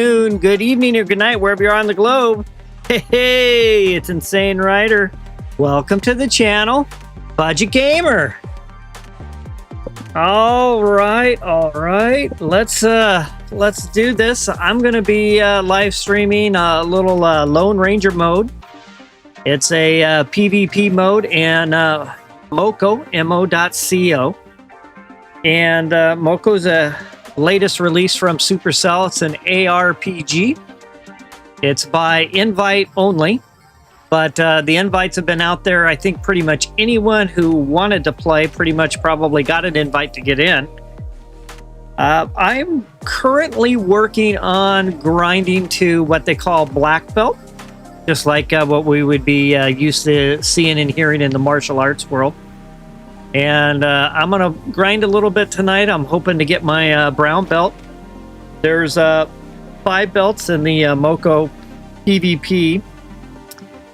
Good evening, or good night, wherever you are on the globe. Hey, it's Insane Rider. Welcome to the channel, Budget Gamer. All right. Let's do this. I'm gonna be live streaming a little Lone Ranger mode. It's a PvP mode and Moko, mo.co, and Moko's a latest release from Supercell. It's an ARPG. It's by invite only, but the invites have been out there. I think pretty much anyone who wanted to play pretty much probably got an invite to get in. I'm currently working on grinding to what they call black belt, just like what we would be used to seeing and hearing in the martial arts world. And I'm gonna grind a little bit tonight. I'm hoping to get my brown belt. There's 5 belts in the Moko PvP.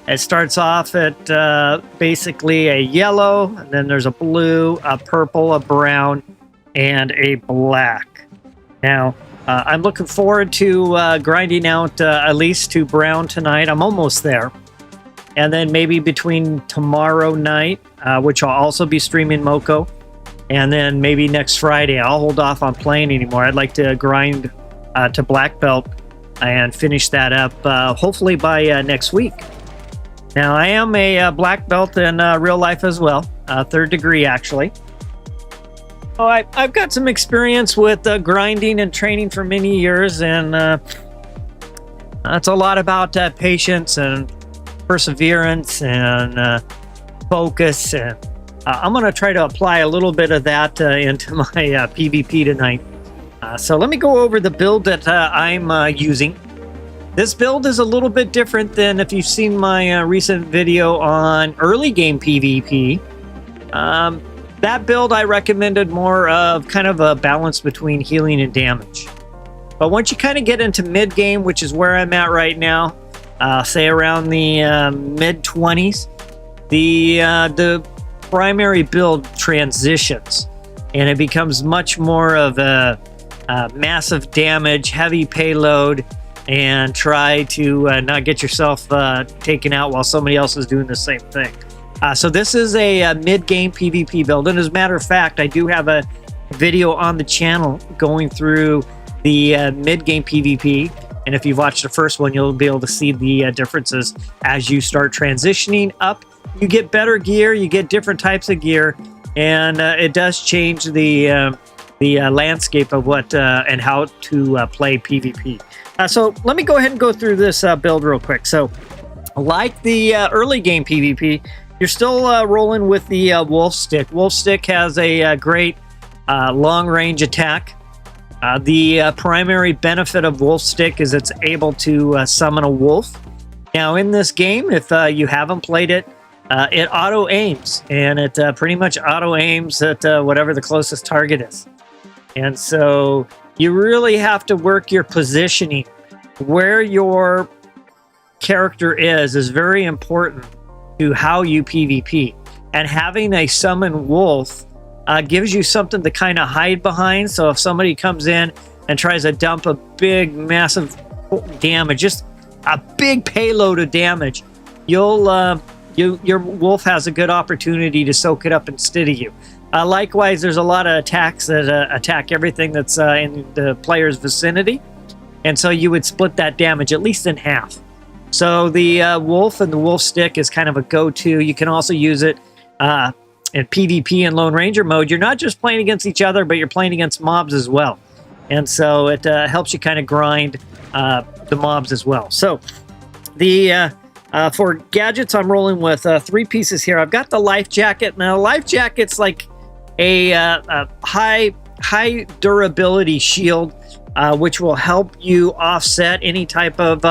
It starts off at basically a yellow, and then there's a blue, a purple, a brown, and a black. Now, I'm looking forward to grinding out at least to brown tonight. I'm almost there. And then maybe between tomorrow night, which I'll also be streaming Moko, and then maybe next Friday, I'll hold off on playing anymore. I'd like to grind to black belt and finish that up hopefully by next week. Now, I am a black belt in real life as well, 3rd degree actually. Oh, I've got some experience with grinding and training for many years, and it's a lot about patience and perseverance and focus, and I'm going to try to apply a little bit of that into my PvP tonight. So let me go over the build that I'm using. This build is a little bit different than if you've seen my recent video on early game PvP. That build I recommended more of kind of a balance between healing and damage. But once you kind of get into mid game, which is where I'm at right now, say around the mid-20s, the primary build transitions, and it becomes much more of a massive damage, heavy payload, and try to not get yourself taken out while somebody else is doing the same thing. So this is a mid-game PvP build, and as a matter of fact, I do have a video on the channel going through the mid-game PvP. And if you've watched the first one, you'll be able to see the differences as you start transitioning up. You get better gear, you get different types of gear, and it does change the landscape of what and how to play PvP. So let me go ahead and go through this build real quick. So, like the early game PvP, you're still rolling with the Wolf Stick. Wolf Stick has a great long-range attack. The primary benefit of Wolf Stick is it's able to summon a wolf. Now, in this game, if you haven't played it, it auto-aims, and it pretty much auto-aims at whatever the closest target is. And so you really have to work your positioning. Where your character is very important to how you PvP. And having a summoned wolf gives you something to kind of hide behind. So if somebody comes in and tries to dump a big, massive damage, just a big payload of damage, your wolf has a good opportunity to soak it up instead of you. Likewise, there's a lot of attacks that attack everything that's in the player's vicinity. And so you would split that damage at least in half. So the wolf and the wolf stick is kind of a go-to. You can also use it in PvP and Lone Ranger mode. You're not just playing against each other, but you're playing against mobs as well. And so it helps you kind of grind the mobs as well. So the for gadgets, I'm rolling with 3 pieces here. I've got the life jacket. Now, life jacket's like a high durability shield, which will help you offset any type of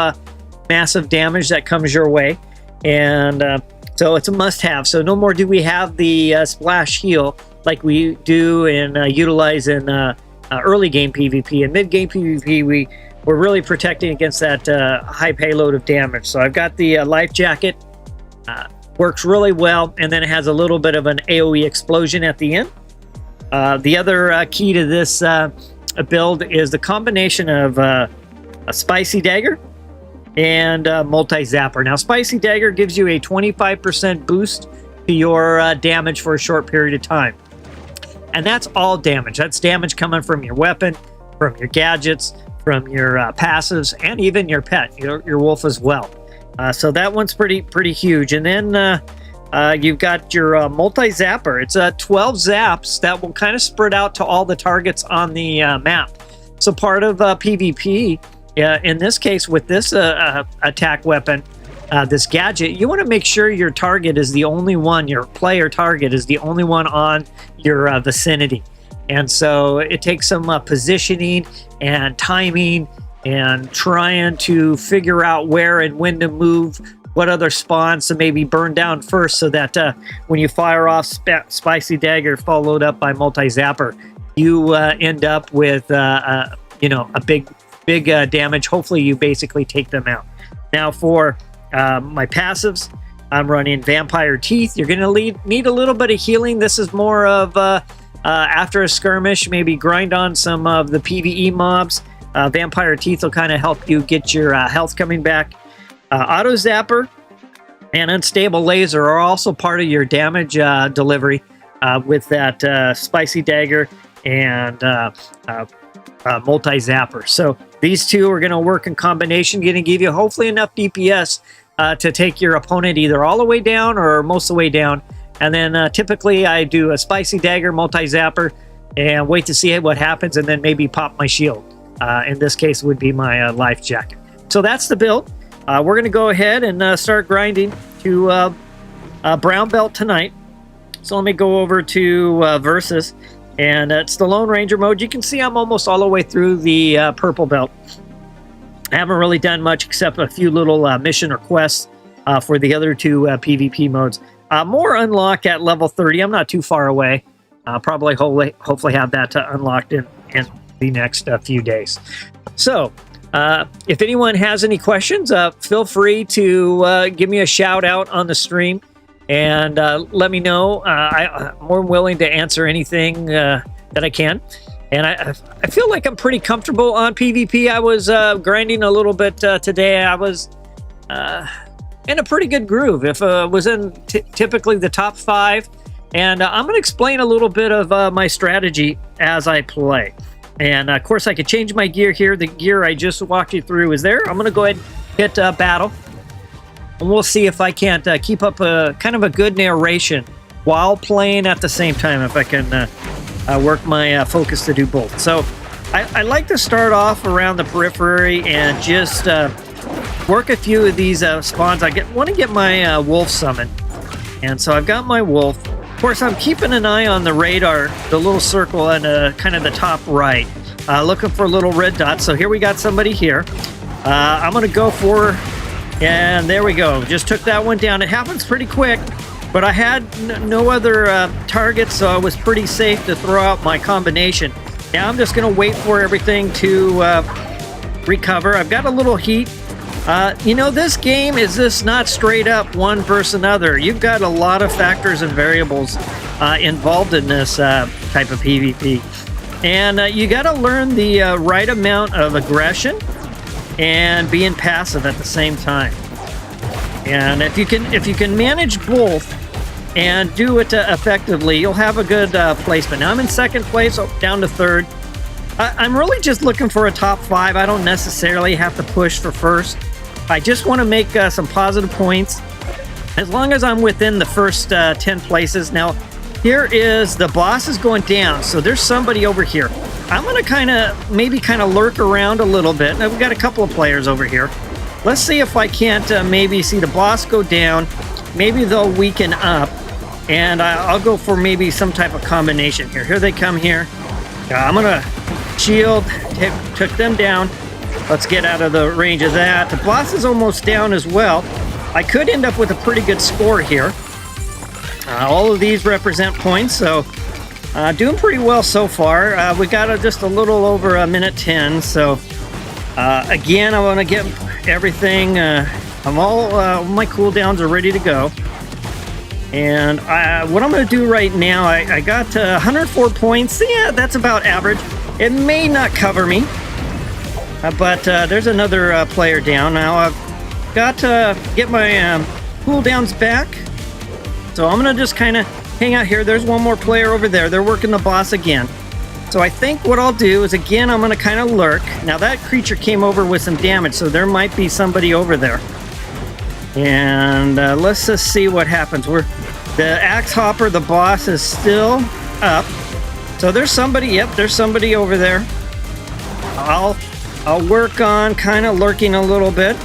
massive damage that comes your way. And so it's a must-have. So no more do we have the splash heal like we do and utilize in early game PvP. In mid-game PvP, we're really protecting against that high payload of damage. So I've got the life jacket. Works really well, and then it has a little bit of an AoE explosion at the end. The other key to this build is the combination of a Spicy Dagger, and Multi-Zapper. Now, Spicy Dagger gives you a 25% boost to your damage for a short period of time. And that's all damage. That's damage coming from your weapon, from your gadgets, from your passives, and even your pet, your wolf as well. So that one's pretty huge. And then you've got your Multi-Zapper. It's 12 zaps that will kind of spread out to all the targets on the map. So part of PvP, in this case with this attack weapon, this gadget, you want to make sure your target is the only one, your player target is the only one on your vicinity. And so it takes some positioning and timing and trying to figure out where and when to move, what other spawns to maybe burn down first, so that when you fire off Spicy Dagger followed up by Multi-Zapper, you end up with a big damage. Hopefully you basically take them out. Now for my passives, I'm running Vampire Teeth. You're going to need a little bit of healing. This is more of after a skirmish, maybe grind on some of the PvE mobs. Vampire Teeth will kind of help you get your health coming back. Auto Zapper and Unstable Laser are also part of your damage delivery with that Spicy Dagger and Multi-Zapper. So these two are going to work in combination, going to give you hopefully enough DPS to take your opponent either all the way down or most of the way down. And then typically I do a Spicy Dagger, Multi-Zapper, and wait to see what happens, and then maybe pop my shield. In this case would be my life jacket. So that's the build. We're going to go ahead and start grinding to brown belt tonight. So let me go over to Versus, and it's the Lone Ranger mode. You can see I'm almost all the way through the purple belt. I haven't really done much except a few little mission or quests for the other two PvP modes. More unlock at level 30. I'm not too far away. Probably hopefully have that unlocked in the next few days. So if anyone has any questions, feel free to give me a shout out on the stream and let me know. I'm more than willing to answer anything that I can. And I feel like I'm pretty comfortable on PvP. I was grinding a little bit today. I was in a pretty good groove. If was in typically the top 5. And I'm going to explain a little bit of my strategy as I play. And of course, I could change my gear here. The gear I just walked you through is there. I'm going to go ahead and hit battle. And we'll see if I can't keep up a kind of a good narration while playing at the same time, if I can work my focus to do both. So I like to start off around the periphery and just work a few of these spawns. I want to get my wolf summoned. And so I've got my wolf. Of course, I'm keeping an eye on the radar, the little circle and kind of the top right, looking for little red dots. So here we got somebody here. I'm going to go for, and there we go. Just took that one down. It happens pretty quick, but I had no other targets, so I was pretty safe to throw out my combination. Now I'm just going to wait for everything to recover. I've got a little heat. This game is just not straight up one versus another. You've got a lot of factors and variables involved in this type of PvP. And you got to learn the right amount of aggression and being passive at the same time. And if you can manage both and do it effectively, you'll have a good placement. Now I'm in second place, down to third. I'm really just looking for a top 5. I don't necessarily have to push for first. I just want to make some positive points as long as I'm within the first 10 places. Now, here is the boss is going down, so there's somebody over here. I'm going to maybe lurk around a little bit. Now, we've got a couple of players over here. Let's see if I can't maybe see the boss go down. Maybe they'll weaken up, and I'll go for maybe some type of combination here. Here they come here. I'm going to shield, took them down. Let's get out of the range of that. The boss is almost down as well. I could end up with a pretty good score here. All of these represent points, so doing pretty well so far. We got just a little over a minute 10, so again, I want to get everything. My cooldowns are ready to go. And what I'm going to do right now, I got 104 points. Yeah, that's about average. It may not cover me. But there's another player down. Now I've got to get my cooldowns back. So I'm going to just kind of hang out here. There's one more player over there. They're working the boss again. So I think what I'll do is, again, I'm going to kind of lurk. Now that creature came over with some damage, so there might be somebody over there. And let's just see what happens. The Axe Hopper, the boss, is still up. So there's somebody, yep, there's somebody over there. I'll work on kind of lurking a little bit.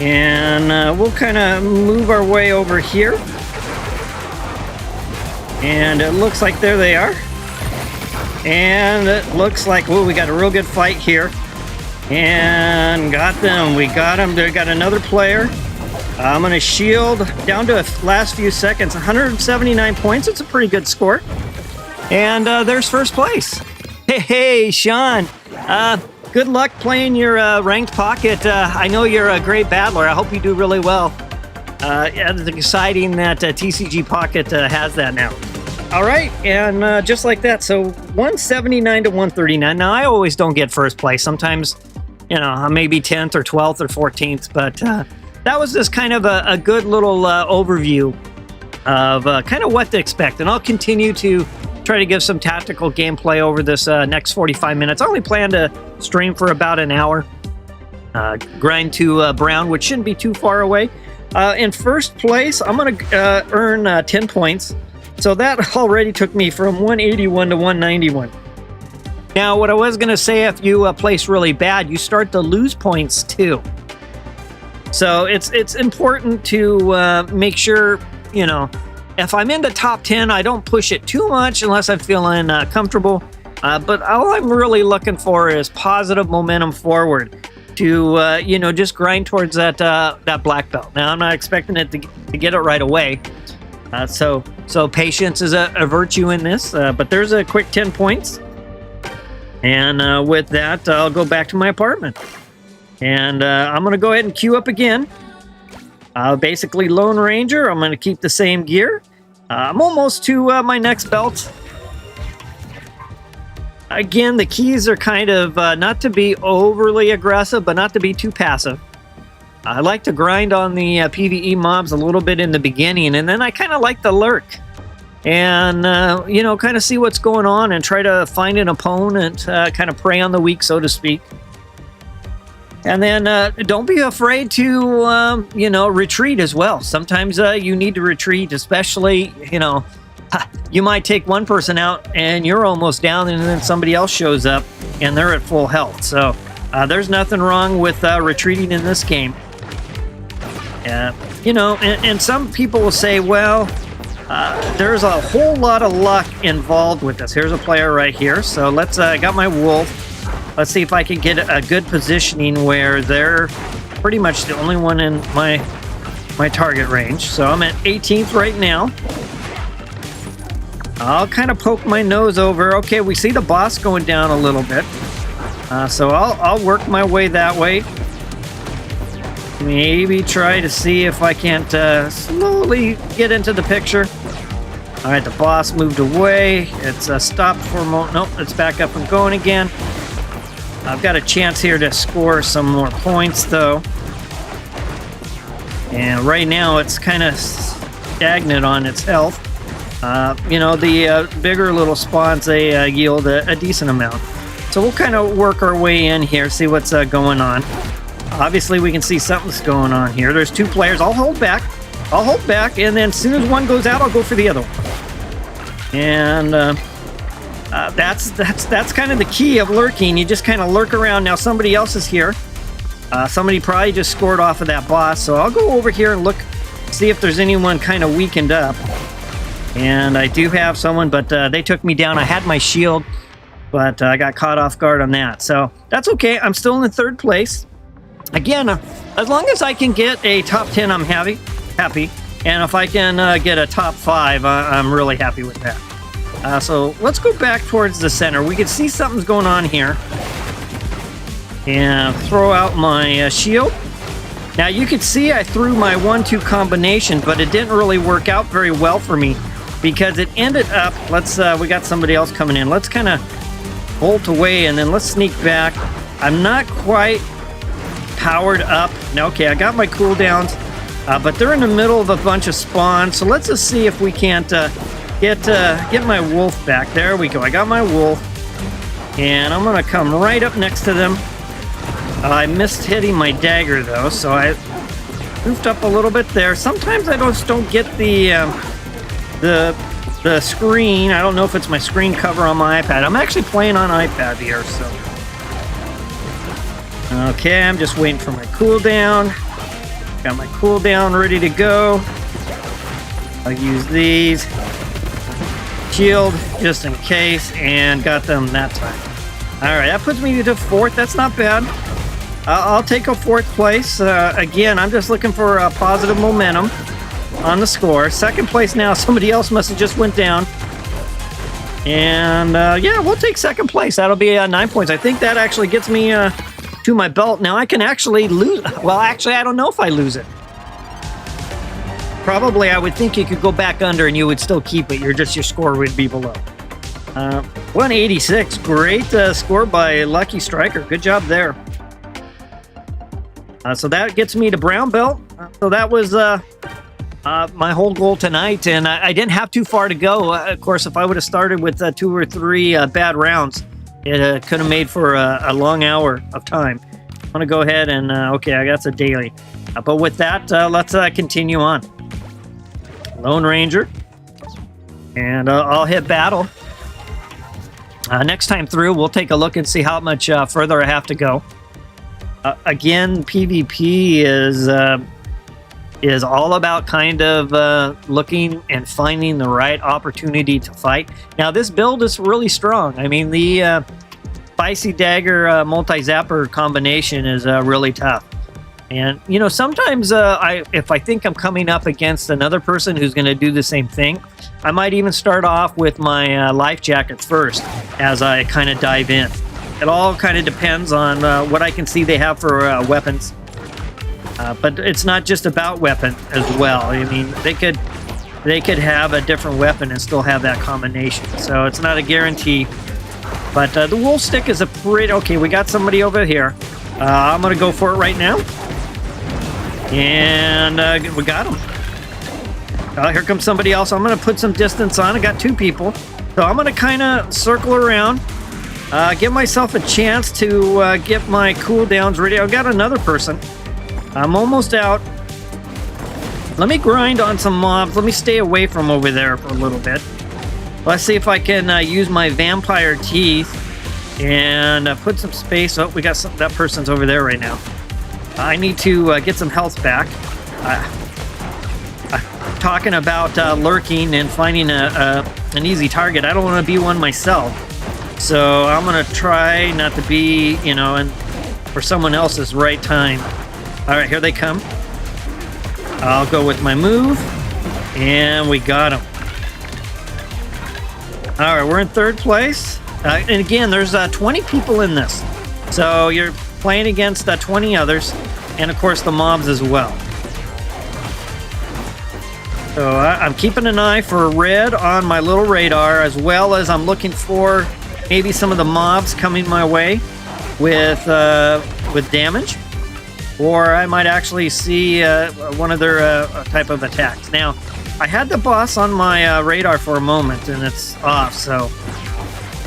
And we'll kind of move our way over here. And it looks like there they are. And it looks like, oh, we got a real good fight here. And got them. We got them. They got another player. I'm going to shield down to the last few seconds. 179 points. It's a pretty good score. And there's first place. Hey, Sean. Good luck playing your ranked pocket. I know you're a great battler. I hope you do really well. It's exciting that TCG Pocket has that now. All right, and just like that, so 179 to 139. Now, I always don't get first place. Sometimes, you know, maybe 10th or 12th or 14th, but that was just kind of a good little overview of kind of what to expect. And I'll continue to try to give some tactical gameplay over this next 45 minutes. I only plan to stream for about an hour. Grind to brown, which shouldn't be too far away. In first place, I'm going to earn 10 points. So that already took me from 181 to 191. Now, what I was going to say, if you place really bad, you start to lose points too. So it's important to make sure, you know, if I'm in the top 10, I don't push it too much unless I'm feeling comfortable. But all I'm really looking for is positive momentum forward to, you know, just grind towards that black belt. Now, I'm not expecting it to get it right away. So patience is a virtue in this, but there's a quick 10 points. And with that, I'll go back to my apartment. And I'm going to go ahead and queue up again. Basically, Lone Ranger. I'm going to keep the same gear. I'm almost to my next belt. Again, the keys are kind of not to be overly aggressive, but not to be too passive. I like to grind on the PvE mobs a little bit in the beginning, and then I kind of like to lurk and, you know, kind of see what's going on and try to find an opponent, kind of prey on the weak, so to speak. And then don't be afraid to, you know, retreat as well. Sometimes you need to retreat, especially, you know, you might take one person out and you're almost down, and then somebody else shows up and they're at full health. So there's nothing wrong with retreating in this game. You know, and some people will say, well, there's a whole lot of luck involved with this. Here's a player right here. So let's, got my wolf. Let's see if I can get a good positioning where they're pretty much the only one in my target range. So I'm at 18th right now. I'll kind of poke my nose over. Okay, we see the boss going down a little bit. So I'll work my way that way. Maybe try to see if I can't slowly get into the picture. All right, the boss moved away. It's stopped for a moment. Nope, it's back up and going again. I've got a chance here to score some more points, though. And right now, it's kind of stagnant on its health. You know, the bigger little spawns, they yield a decent amount. So we'll kind of work our way in here, see what's going on. Obviously, we can see something's going on here. There's two players. I'll hold back. And then as soon as one goes out, I'll go for the other one. And that's kind of the key of lurking. You just kind of lurk around. Now somebody else is here. Somebody probably just scored off of that boss. So I'll go over here and look, see if there's anyone kind of weakened up. And I do have someone, but they took me down. I had my shield, but I got caught off guard on that. So that's okay. I'm still in third place. Again, as long as I can get a top 10, I'm happy. And if I can get a top 5, I'm really happy with that. So let's go back towards the center. We can see something's going on here. And throw out my shield. Now you can see I threw my 1-2 combination, but it didn't really work out very well for me because it ended up, we got somebody else coming in. Let's kind of bolt away and then let's sneak back. I'm not quite powered up. Now, okay, I got my cooldowns, but they're in the middle of a bunch of spawns. So let's just see if we can't get my wolf back. There we go. I got my wolf, and I'm gonna come right up next to them. I missed hitting my dagger though, so I goofed up a little bit there. Sometimes I just don't get the screen. I don't know if it's my screen cover on my iPad. I'm actually playing on iPad here, so. Okay, I'm just waiting for my cooldown. Got my cooldown ready to go. I'll use these. Shield, just in case, and got them that time. Alright, that puts me to 4th. That's not bad. I'll take a 4th place. Again, I'm just looking for positive momentum on the score. 2nd place now. Somebody else must have just went down. And yeah, we'll take 2nd place. That'll be 9 points. I think that actually gets me to my belt. Now I can actually lose. Well, actually, I don't know if I lose it. Probably, I would think you could go back under and you would still keep it. Your score would be below. 186. Great score by Lucky Striker. Good job there. So that gets me to brown belt. So that was my whole goal tonight, and I didn't have too far to go. Of course, if I would have started with 2 or 3 bad rounds, it could have made for a long hour of time. I'm going to go ahead and, okay, I got a daily. But with that, let's continue on. Lone Ranger. And I'll hit battle. Next time through, we'll take a look and see how much further I have to go. Again, PvP is all about kind of looking and finding the right opportunity to fight. Now, this build is really strong. I mean, the Spicy Dagger multi-zapper combination is really tough. And, you know, sometimes if I think I'm coming up against another person who's going to do the same thing, I might even start off with my life jacket first as I kind of dive in. It all kind of depends on what I can see they have for weapons. But it's not just about weapon as well. I mean, they could have a different weapon and still have that combination. So it's not a guarantee. But the wool stick is a pretty... Okay, we got somebody over here. I'm going to go for it right now. And we got him. Here comes somebody else. I'm going to put some distance on. I got 2 people. So I'm going to kind of circle around. Give myself a chance to get my cooldowns ready. I've got another person. I'm almost out. Let me grind on some mobs. Let me stay away from over there for a little bit. Let's see if I can use my vampire teeth and put some space. Oh, we got that person's over there right now. I need to get some health back. Talking about lurking and finding an easy target. I don't want to be one myself. So I'm going to try not to be, you know, for someone else's right time. All right, here they come. I'll go with my move. And we got them. All right, we're in 3rd place. And again, there's 20 people in this. So you're playing against 20 others. And, of course, the mobs as well. So I'm keeping an eye for red on my little radar, as well as I'm looking for maybe some of the mobs coming my way with damage. Or I might actually see one of their type of attacks. Now, I had the boss on my radar for a moment, and it's off, so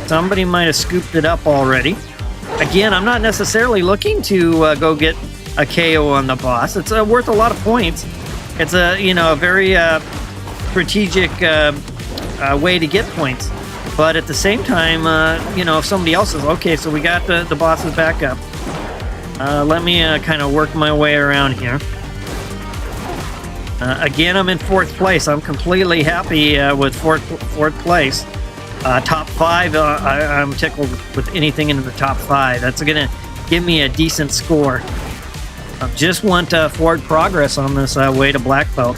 somebody might have scooped it up already. Again, I'm not necessarily looking to go get a KO on the boss. It's worth a lot of points. It's a very strategic way to get points. But at the same time, if somebody else is okay, so we got the bosses back up. Let me kind of work my way around here. Again, I'm in 4th place. I'm completely happy with fourth place. Top 5, I'm tickled with anything in the top 5. That's going to give me a decent score. I just want forward progress on this way to black belt.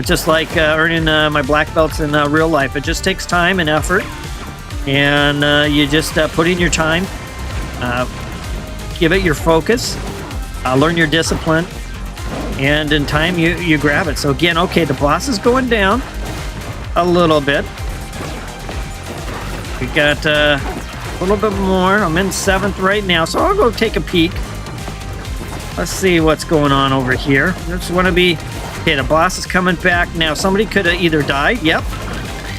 Just like earning my black belts in real life. It just takes time and effort. And you just put in your time. Give it your focus. Learn your discipline. And in time, you grab it. So again, okay, the boss is going down a little bit. We got A little bit more. I'm in 7th right now, so I'll go take a peek. Let's see what's going on over here. Just want to be... Okay, the boss is coming back. Now, somebody could have either died, yep,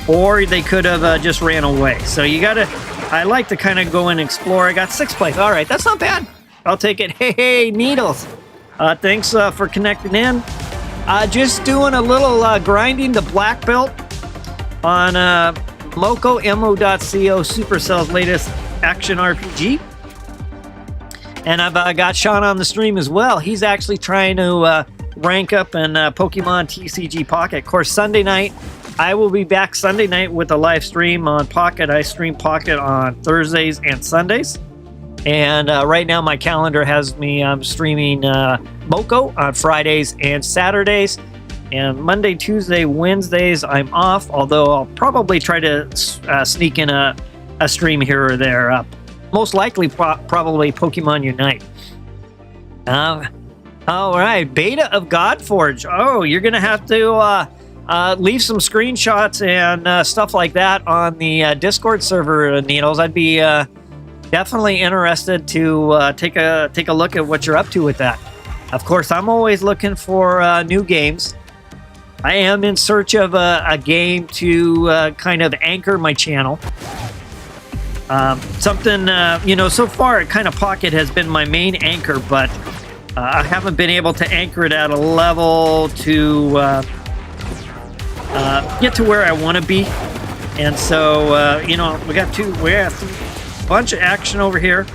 or they could have just ran away. So you got to... I like to kind of go and explore. I got 6th place. All right, that's not bad. I'll take it. Hey, Needles. Thanks for connecting in. Just doing a little grinding the black belt on MoCo.co, Supercell's latest action RPG. And I've got Sean on the stream as well. He's actually trying to rank up in Pokemon TCG Pocket. Of course, Sunday night, I will be back Sunday night with a live stream on Pocket. I stream Pocket on Thursdays and Sundays. And right now, my calendar has me streaming MoCo on Fridays and Saturdays. And Monday, Tuesday, Wednesdays, I'm off, although I'll probably try to sneak in a stream here or there. Most likely, probably Pokemon Unite. All right, beta of Godforge. Oh, you're going to have to leave some screenshots and stuff like that on the Discord server, Needles. I'd be definitely interested to take a look at what you're up to with that. Of course, I'm always looking for new games. I am in search of a game to kind of anchor my channel. Something, so far, kind of Pocket has been my main anchor, but I haven't been able to anchor it at a level to get to where I want to be. And so, we have a bunch of action over here.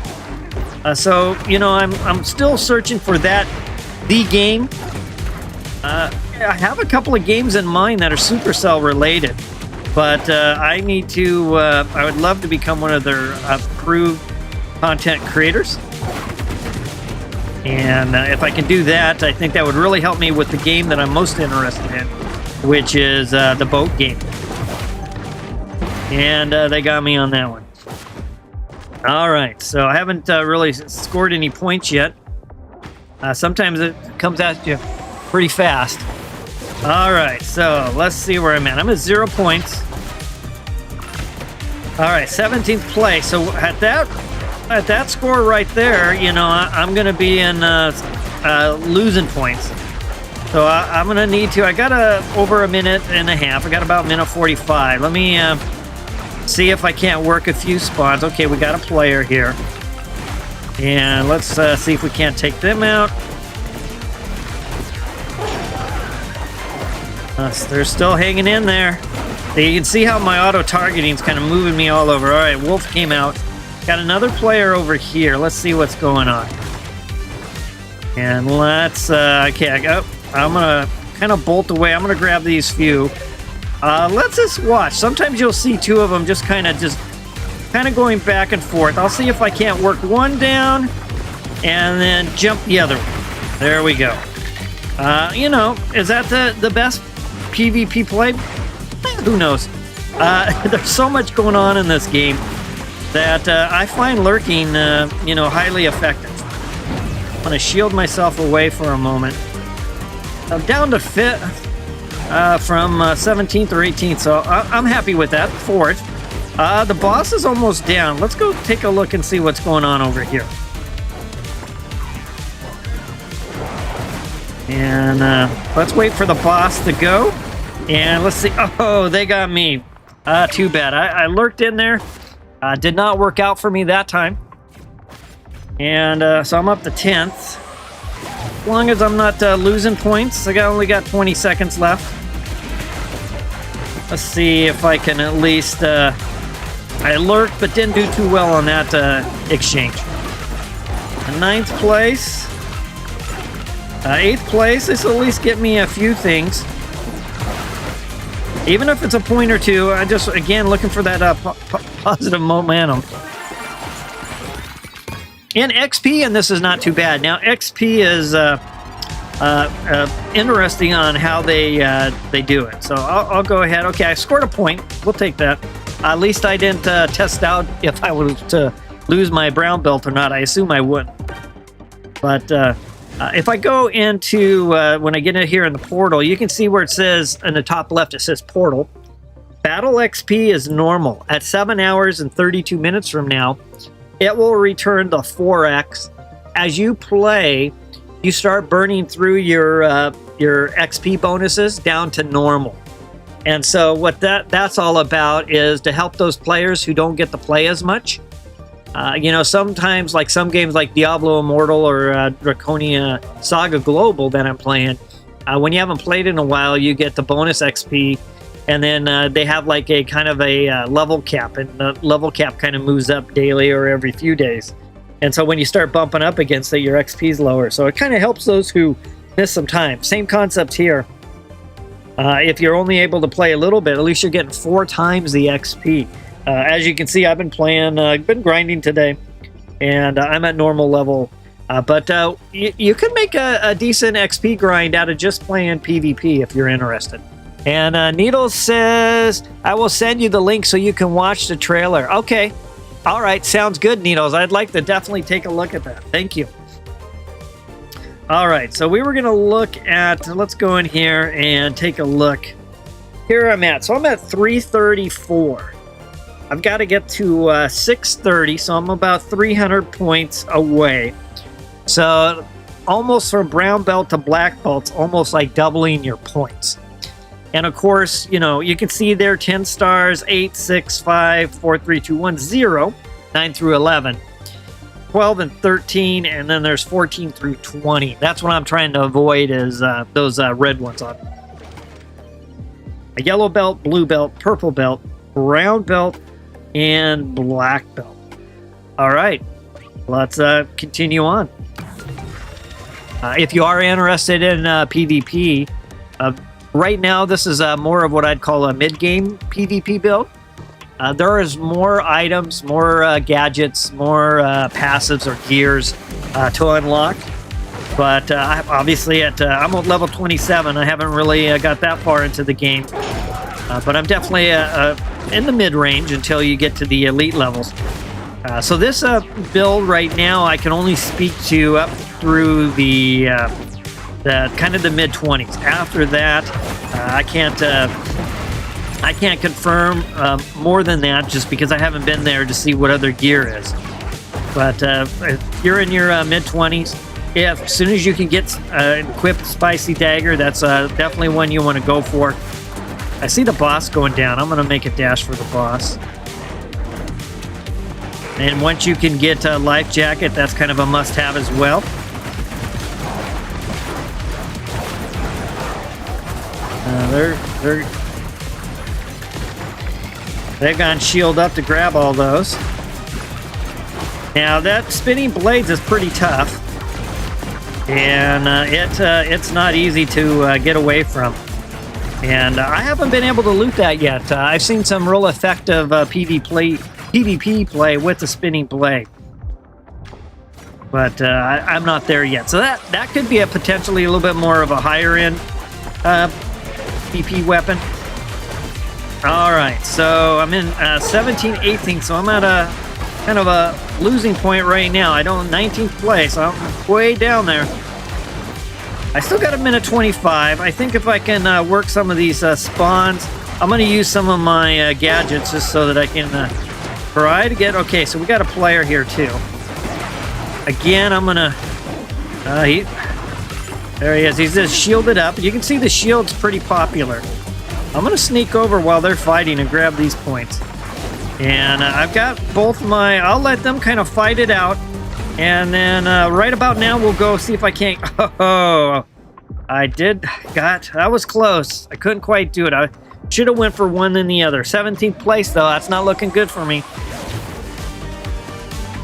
So, I'm still searching for the game. I have a couple of games in mind that are Supercell related, but I need to, I would love to become one of their approved content creators. And if I can do that, I think that would really help me with the game that I'm most interested in, which is the boat game. And they got me on that one. All right, so I haven't really scored any points yet. Sometimes it comes at you pretty fast. All right, so let's see where I'm at. I'm at 0 points. All right, 17th place. So at that score right there, I'm going to be in losing points. So I'm going to need to. I got over a minute and a half. I got about a minute 45. Let me see if I can't work a few spawns. Okay, we got a player here, and let's see if we can't take them out. They're still hanging in there. You can see how my auto-targeting is kind of moving me all over. All right, Wolf came out. Got another player over here. Let's see what's going on. And let's... I'm going to kind of bolt away. I'm going to grab these few. Let's just watch. Sometimes you'll see two of them just kind of going back and forth. I'll see if I can't work one down and then jump the other one. There we go. Is that the best PvP play? Who knows? There's so much going on in this game that I find lurking, highly effective. I'm going to shield myself away for a moment. I'm down to 5th from 17th or 18th, so I'm happy with that. 4th. The boss is almost down. Let's go take a look and see what's going on over here. And let's wait for the boss to go. And let's see. Oh, they got me. Too bad. I lurked in there. Did not work out for me that time. And so I'm up to 10th. As long as I'm not losing points. I only got 20 seconds left. Let's see if I can at least... I lurked, but didn't do too well on that exchange. 9th place. 8th place. This will at least get me a few things. Even if it's a point or two, I just, again, looking for that positive momentum. And XP, and this is not too bad. Now, XP is interesting on how they do it. So I'll go ahead. Okay, I scored a point. We'll take that. At least I didn't test out if I was to lose my brown belt or not. I assume I wouldn't. But if I go into, when I get in here in the portal, you can see where it says, in the top left, it says portal. battle XP is normal. At 7 hours and 32 minutes from now, it will return to 4x. As you play, you start burning through your XP bonuses down to normal. And so what that's all about is to help those players who don't get to play as much. You know, sometimes, like some games like Diablo Immortal or Draconia Saga Global that I'm playing, when you haven't played in a while, you get the bonus XP, and then they have like a kind of a level cap, and the level cap kind of moves up daily or every few days. And so when you start bumping up against it, your XP is lower. So it kind of helps those who miss some time. Same concept here. If you're only able to play a little bit, at least you're getting 4 times the XP. As you can see, I've been playing, been grinding today, and I'm at normal level. But you can make a decent XP grind out of just playing PvP if you're interested. And Needles says, I will send you the link so you can watch the trailer. Okay. All right. Sounds good, Needles. I'd like to definitely take a look at that. Thank you. All right. So we were going to look at, let's go in here and take a look. Here I'm at. So I'm at 334. I've got to get to 630. So I'm about 300 points away. So almost from brown belt to black belt, it's almost like doubling your points. And of course, you know, you can see there 10 stars, 8, 6, 5, 4, 3, 2, 1, 0, 9 through 11, 12 and 13, and then there's 14 through 20. That's what I'm trying to avoid is those red ones on. A yellow belt, blue belt, purple belt, brown belt, and black belt. All right, let's continue on. If you are interested in PvP, right now this is more of what I'd call a mid-game PvP build. There is more items, more gadgets, more passives or gears to unlock. But obviously I'm at level 27. I haven't really got that far into the game. But I'm definitely in the mid-range until you get to the elite levels. So this build right now, I can only speak to up through the kind of the mid-20s. After that, I can't confirm more than that, just because I haven't been there to see what other gear is. But if you're in your mid-20s, as soon as you can get equipped Spicy Dagger, that's definitely one you want to go for. I see the boss going down. I'm going to make a dash for the boss. And once you can get a life jacket, that's kind of a must-have as well. They've gone shield up to grab all those. Now that spinning blades is pretty tough, and it's not easy to get away from. And I haven't been able to loot that yet. I've seen some real effective PvP play with the spinning blade, but I'm not there yet. So that could be a potentially a little bit more of a higher end PvP weapon. All right, so I'm in 17, 18, so I'm at a kind of a losing point right now. I don't 19th place. I'm way down there. I still got a minute 25. I think if I can work some of these spawns, I'm going to use some of my gadgets just so that I can try to get... Okay, so we got a player here too. Again, I'm going to... there he is. He's just shielded up. You can see the shield's pretty popular. I'm going to sneak over while they're fighting and grab these points. And I've got both my... I'll let them kind of fight it out. And then right about now, we'll go see if I can't... Oh, I did... That was close. I couldn't quite do it. I should have went for one than the other. 17th place, though. That's not looking good for me.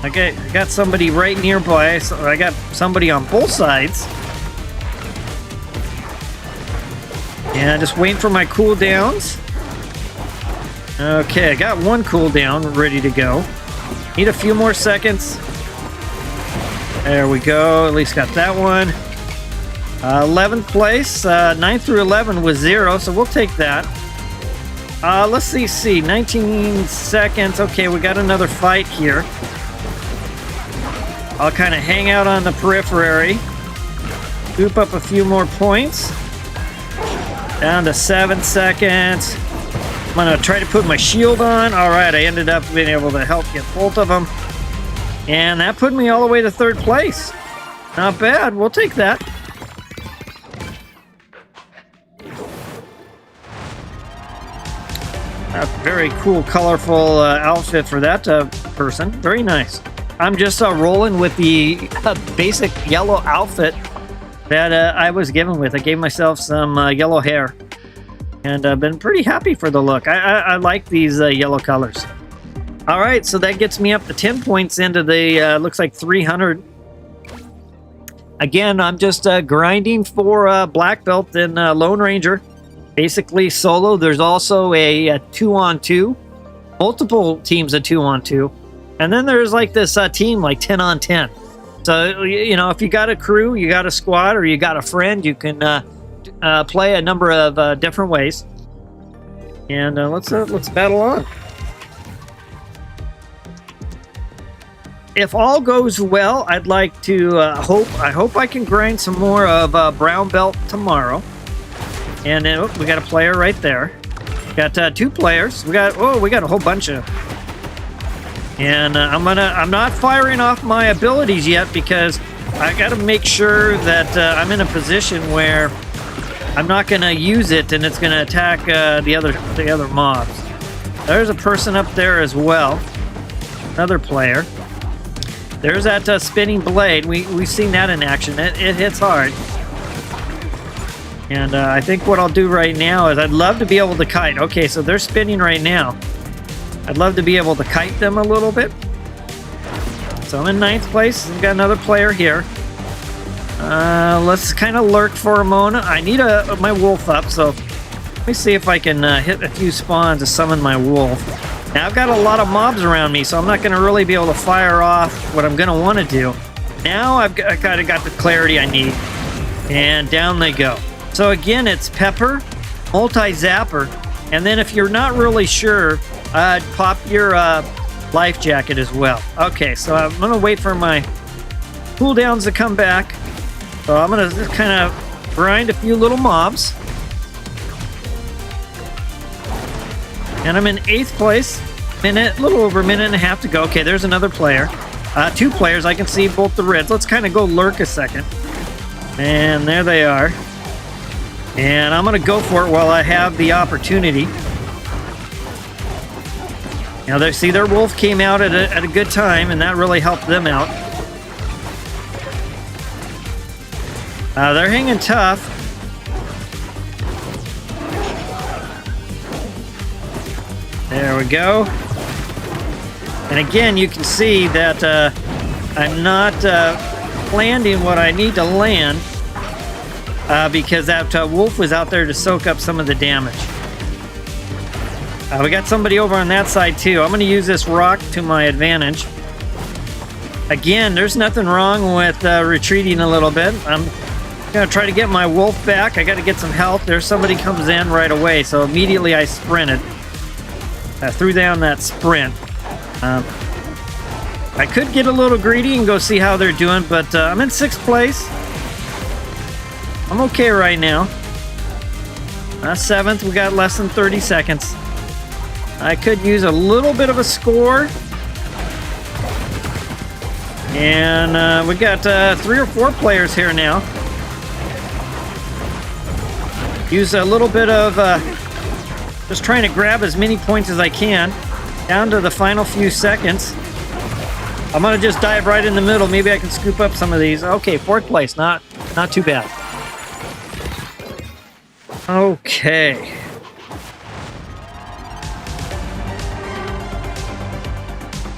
I got somebody right nearby. So I got somebody on both sides. Yeah, just waiting for my cooldowns. Okay, I got one cooldown ready to go. Need a few more seconds. There we go. At least got that one. 11th place. 9 through 11 was 0, so we'll take that. Let's see. 19 seconds. Okay, we got another fight here. I'll kind of hang out on the periphery. Scoop up a few more points. Down to 7 seconds. Come I'm gonna try to put my shield on. All right, I ended up being able to help get both of them. And that put me all the way to 3rd place. Not bad, we'll take that. A very cool, colorful outfit for that person. Very nice. I'm just rolling with the basic yellow outfit that I was given with. I gave myself some yellow hair. And I've been pretty happy for the look. I like these yellow colors. All right, so that gets me up to 10 points into the, looks like 300. Again, I'm just grinding for Black Belt and Lone Ranger. Basically solo. There's also a 2-on-2. Multiple teams of 2-on-2. And then there's like this team like 10-on-10. So, you know, if you got a crew, you got a squad, or you got a friend, you can play a number of different ways. And let's battle on. If all goes well, I'd like to I hope I can grind some more of brown belt tomorrow. And then we got a player right there. Got 2 players. We got a whole bunch of. And I'm not firing off my abilities yet because I got to make sure that I'm in a position where I'm not going to use it and it's going to attack the other mobs. There's a person up there as well. Another player. There's that spinning blade. We've seen that in action. It hits hard. And I think what I'll do right now is I'd love to be able to kite. Okay, so they're spinning right now. I'd love to be able to kite them a little bit. So I'm in 9th place. We've got another player here. Let's kind of lurk for a moment. I need my wolf up, so let me see if I can hit a few spawns to summon my wolf. Now I've got a lot of mobs around me, so I'm not going to really be able to fire off what I'm going to want to do. Now I kind of got the clarity I need. And down they go. So again, it's Pepper, Multi-Zapper, and then if you're not really sure, pop your life jacket as well. Okay, so I'm going to wait for my cooldowns to come back. So I'm going to just kind of grind a few little mobs. And I'm in 8th place. A little over a minute and a half to go. Okay, there's another player. 2 players. I can see both the reds. Let's kind of go lurk a second. And there they are. And I'm going to go for it while I have the opportunity. Now, their wolf came out at a good time, and that really helped them out. They're hanging tough. There we go. And again, you can see that I'm not landing what I need to land because that wolf was out there to soak up some of the damage. We got somebody over on that side too. I'm going to use this rock to my advantage. Again, there's nothing wrong with retreating a little bit. I'm going to try to get my wolf back. I got to get some health. There's somebody comes in right away, so immediately I sprinted. I threw down that sprint. I could get a little greedy and go see how they're doing, but I'm in 6th place. I'm okay right now. 7th, we got less than 30 seconds. I could use a little bit of a score. And we got 3 or 4 players here now. Use a little bit of just trying to grab as many points as I can. Down to the final few seconds. I'm going to just dive right in the middle. Maybe I can scoop up some of these. Okay, 4th place. Not too bad. Okay.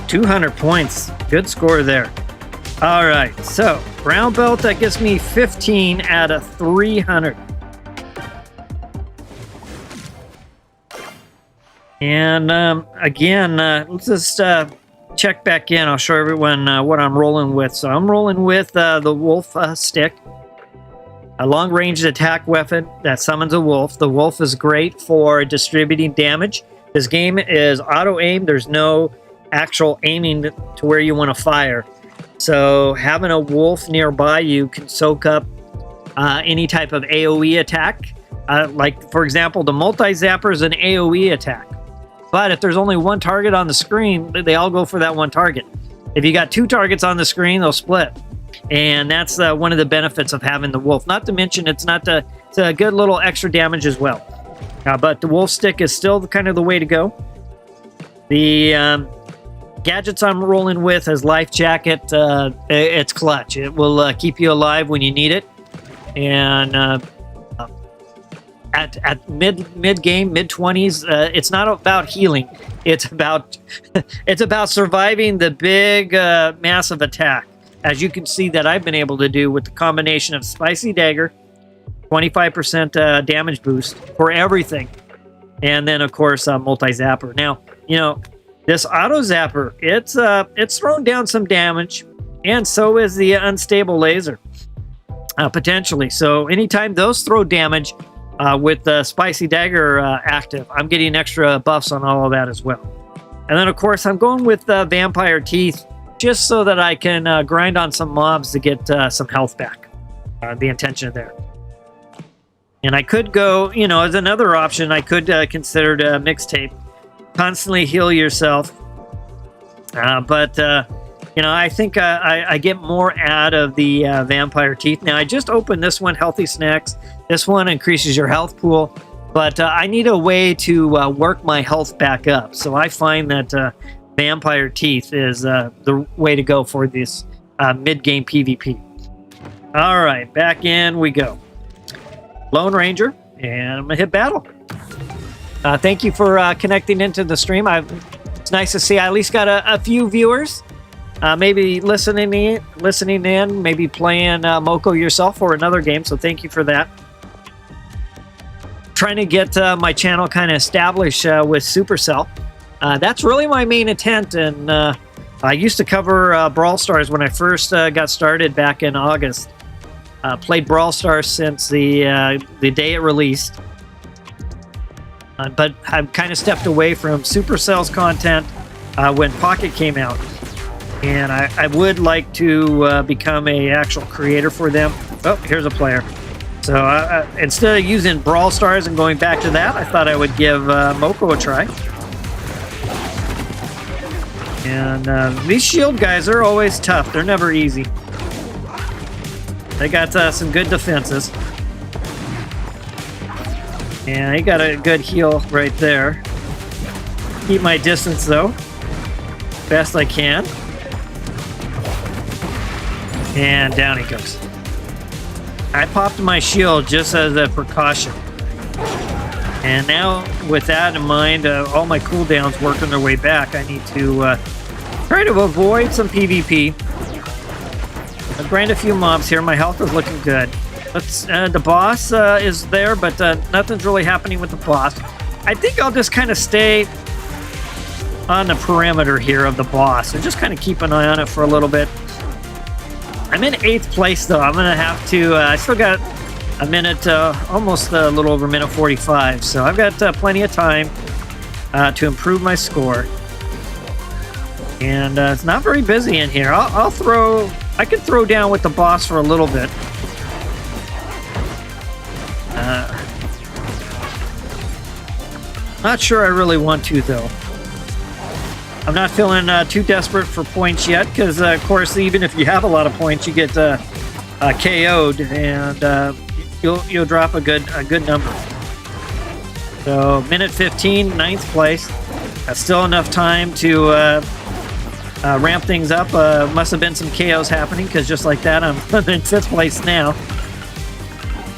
$200 points. Good score there. All right, so brown belt, that gives me 15 out of 300. And again, let's just check back in. I'll show everyone what I'm rolling with. So I'm rolling with the wolf stick, a long-range attack weapon that summons a wolf. The wolf is great for distributing damage. This game is auto-aim. There's no actual aiming to where you want to fire. So having a wolf nearby you can soak up any type of AoE attack. Like, for example, the multi-zapper is an AoE attack. But if there's only one target on the screen, they all go for that one target. If you got 2 targets on the screen, they'll split. And that's one of the benefits of having the wolf. Not to mention, it's a good little extra damage as well. But the wolf stick is still kind of the way to go. The gadgets I'm rolling with as life jacket, it's clutch. It will keep you alive when you need it. And at mid game, mid 20s, it's not about healing. It's about surviving the big massive attack. As you can see that I've been able to do with the combination of Spicy Dagger, 25% damage boost for everything, and then of course multi-zapper. Now, you know, this auto zapper, it's thrown down some damage, and so is the unstable laser, potentially. So anytime those throw damage with the Spicy Dagger active, I'm getting extra buffs on all of that as well. And then of course I'm going with Vampire Teeth, just so that I can grind on some mobs to get some health back. The intention there. And I could go, you know, as another option, I could consider the mixtape. Constantly heal yourself. But you know, I think I get more out of the Vampire Teeth. Now, I just opened this one, Healthy Snacks. This one increases your health pool. But I need a way to work my health back up. So I find that Vampire Teeth is the way to go for this mid-game PvP. All right, back in we go. Lone Ranger, and I'm gonna hit battle. Thank you for connecting into the stream. It's nice to see I at least got a few viewers. Maybe listening in, maybe playing Moko yourself or another game. So thank you for that. Trying to get my channel kind of established with Supercell. That's really my main intent, and I used to cover Brawl Stars when I first got started back in August. Played Brawl Stars since the day it released, but I've kind of stepped away from Supercell's content when Pocket came out, and I would like to become a actual creator for them. Oh, here's a player. So instead of using Brawl Stars and going back to that, I thought I would give Moko a try. And these shield guys are always tough. They're never easy. They got some good defenses. And he got a good heal right there. Keep my distance though. Best I can. And down he goes. I popped my shield just as a precaution. And now, with that in mind, all my cooldowns working their way back. I need to try to avoid some PvP. I'll grind a few mobs here. My health is looking good. The boss is there, but nothing's really happening with the boss. I think I'll just kind of stay on the perimeter here of the boss and just kind of keep an eye on it for a little bit. I'm in 8th place, though. I'm going to have to... I still got a minute, almost a little over minute 45, so I've got plenty of time to improve my score. And it's not very busy in here. I can throw down with the boss for a little bit. Not sure I really want to, though. I'm not feeling too desperate for points yet, because of course, even if you have a lot of points, you get KO'd, and you'll drop a good number. So minute 15, 9th place. That's still enough time to ramp things up. Must have been some KOs happening, because just like that, I'm in 5th place now.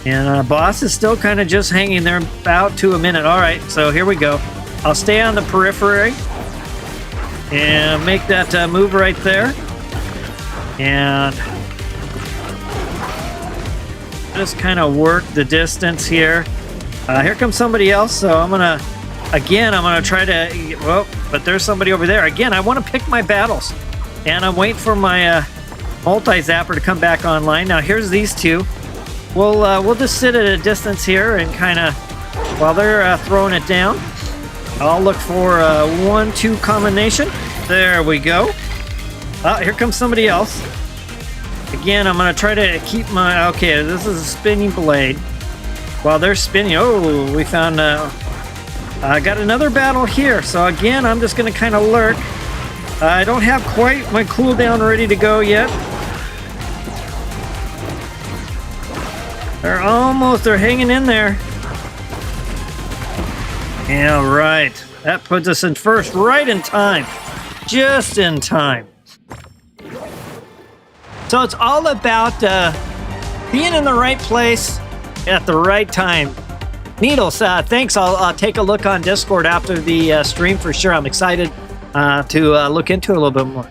And boss is still kind of just hanging there about to a minute. All right, so here we go. I'll stay on the periphery and make that move right there. And just kind of work the distance here. Here comes somebody else, so I'm gonna try to, well, but there's somebody over there. Again, I want to pick my battles, and I'm waiting for my multi-zapper to come back online. Now here's these two. We'll just sit at a distance here and kind of, while they're throwing it down, I'll look for a 1-2 combination. There we go. Here comes somebody else. Again, I'm going to try to keep my... Okay, this is a spinning blade. While they're spinning... Oh, we found I got another battle here, so again, I'm just going to kind of lurk. I don't have quite my cooldown ready to go yet. They're hanging in there. Yeah, right. That puts us in first, right in time. Just in time. So it's all about being in the right place at the right time. Needles, thanks. I'll take a look on Discord after the stream for sure. I'm excited to look into it a little bit more.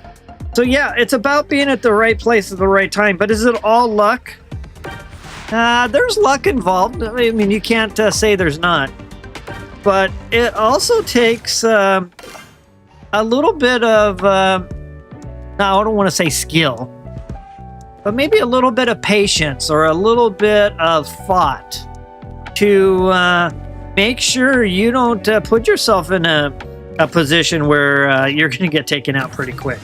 So yeah, it's about being at the right place at the right time. But is it all luck? There's luck involved. I mean, you can't say there's not. But it also takes a little bit of, no, I don't want to say skill, but maybe a little bit of patience or a little bit of thought to make sure you don't put yourself in a position where you're going to get taken out pretty quick.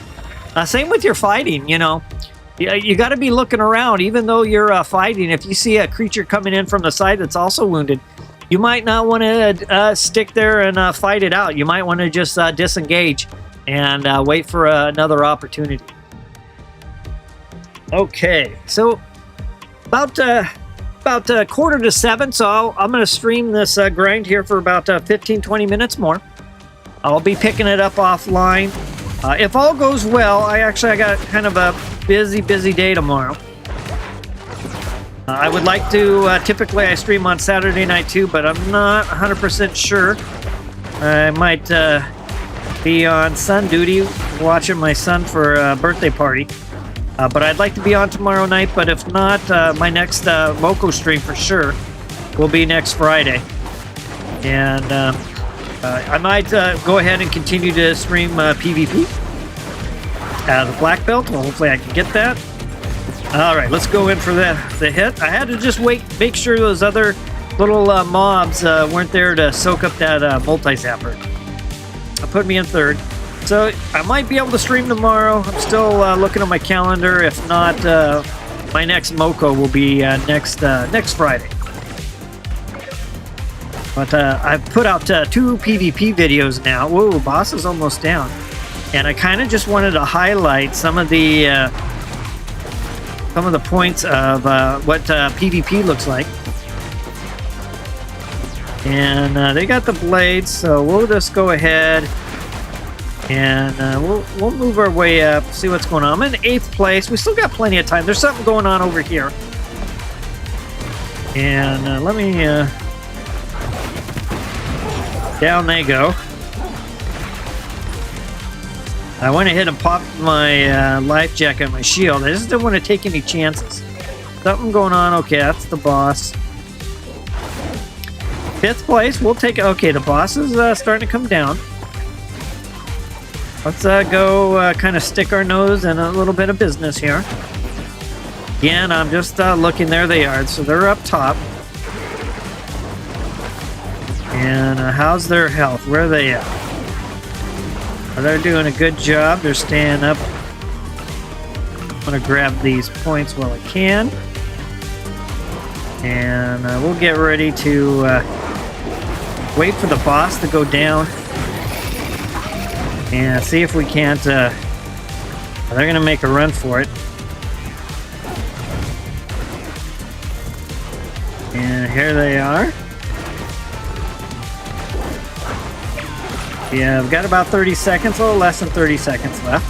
Same with your fighting, you know. You got to be looking around, even though you're fighting. If you see a creature coming in from the side that's also wounded, you might not want to stick there and fight it out. You might want to just disengage and wait for another opportunity. Okay, so about 6:45, so I'm going to stream this grind here for about 15-20 minutes more. I'll be picking it up offline. If all goes well, I got kind of a busy day tomorrow. I would like to, typically I stream on Saturday night too, but I'm not 100% sure. I might be on sun duty watching my son for a birthday party. But I'd like to be on tomorrow night, but if not, my next Moco stream for sure will be next Friday. And I might go ahead and continue to stream PvP as a black belt. Well, hopefully I can get that. All right, let's go in for the hit. I had to just make sure those other little mobs weren't there to soak up that multi-zapper. Put me in third. So I might be able to stream tomorrow. I'm still looking at my calendar. If not, my next Moco will be next Friday. But I've put out 2 PvP videos now. Whoa, boss is almost down. And I kind of just wanted to highlight some of the points of what PvP looks like. And they got the blades, so we'll just go ahead and we'll move our way up, see what's going on. I'm in 8th place. We still got plenty of time. There's something going on over here. And let me... down they go. I went ahead and popped my life jacket and my shield. I just didn't want to take any chances. Something going on. Okay, that's the boss. 5th place. We'll take it. Okay, the boss is starting to come down. Let's go kind of stick our nose in a little bit of business here. Again, I'm just looking. There they are. So they're up top. And how's their health? Where are they at? They're doing a good job. They're staying up. I'm going to grab these points while I can. And we'll get ready to wait for the boss to go down. And see if we can't... they're going to make a run for it. And here they are. Yeah, I've got about 30 seconds, a little less than 30 seconds left.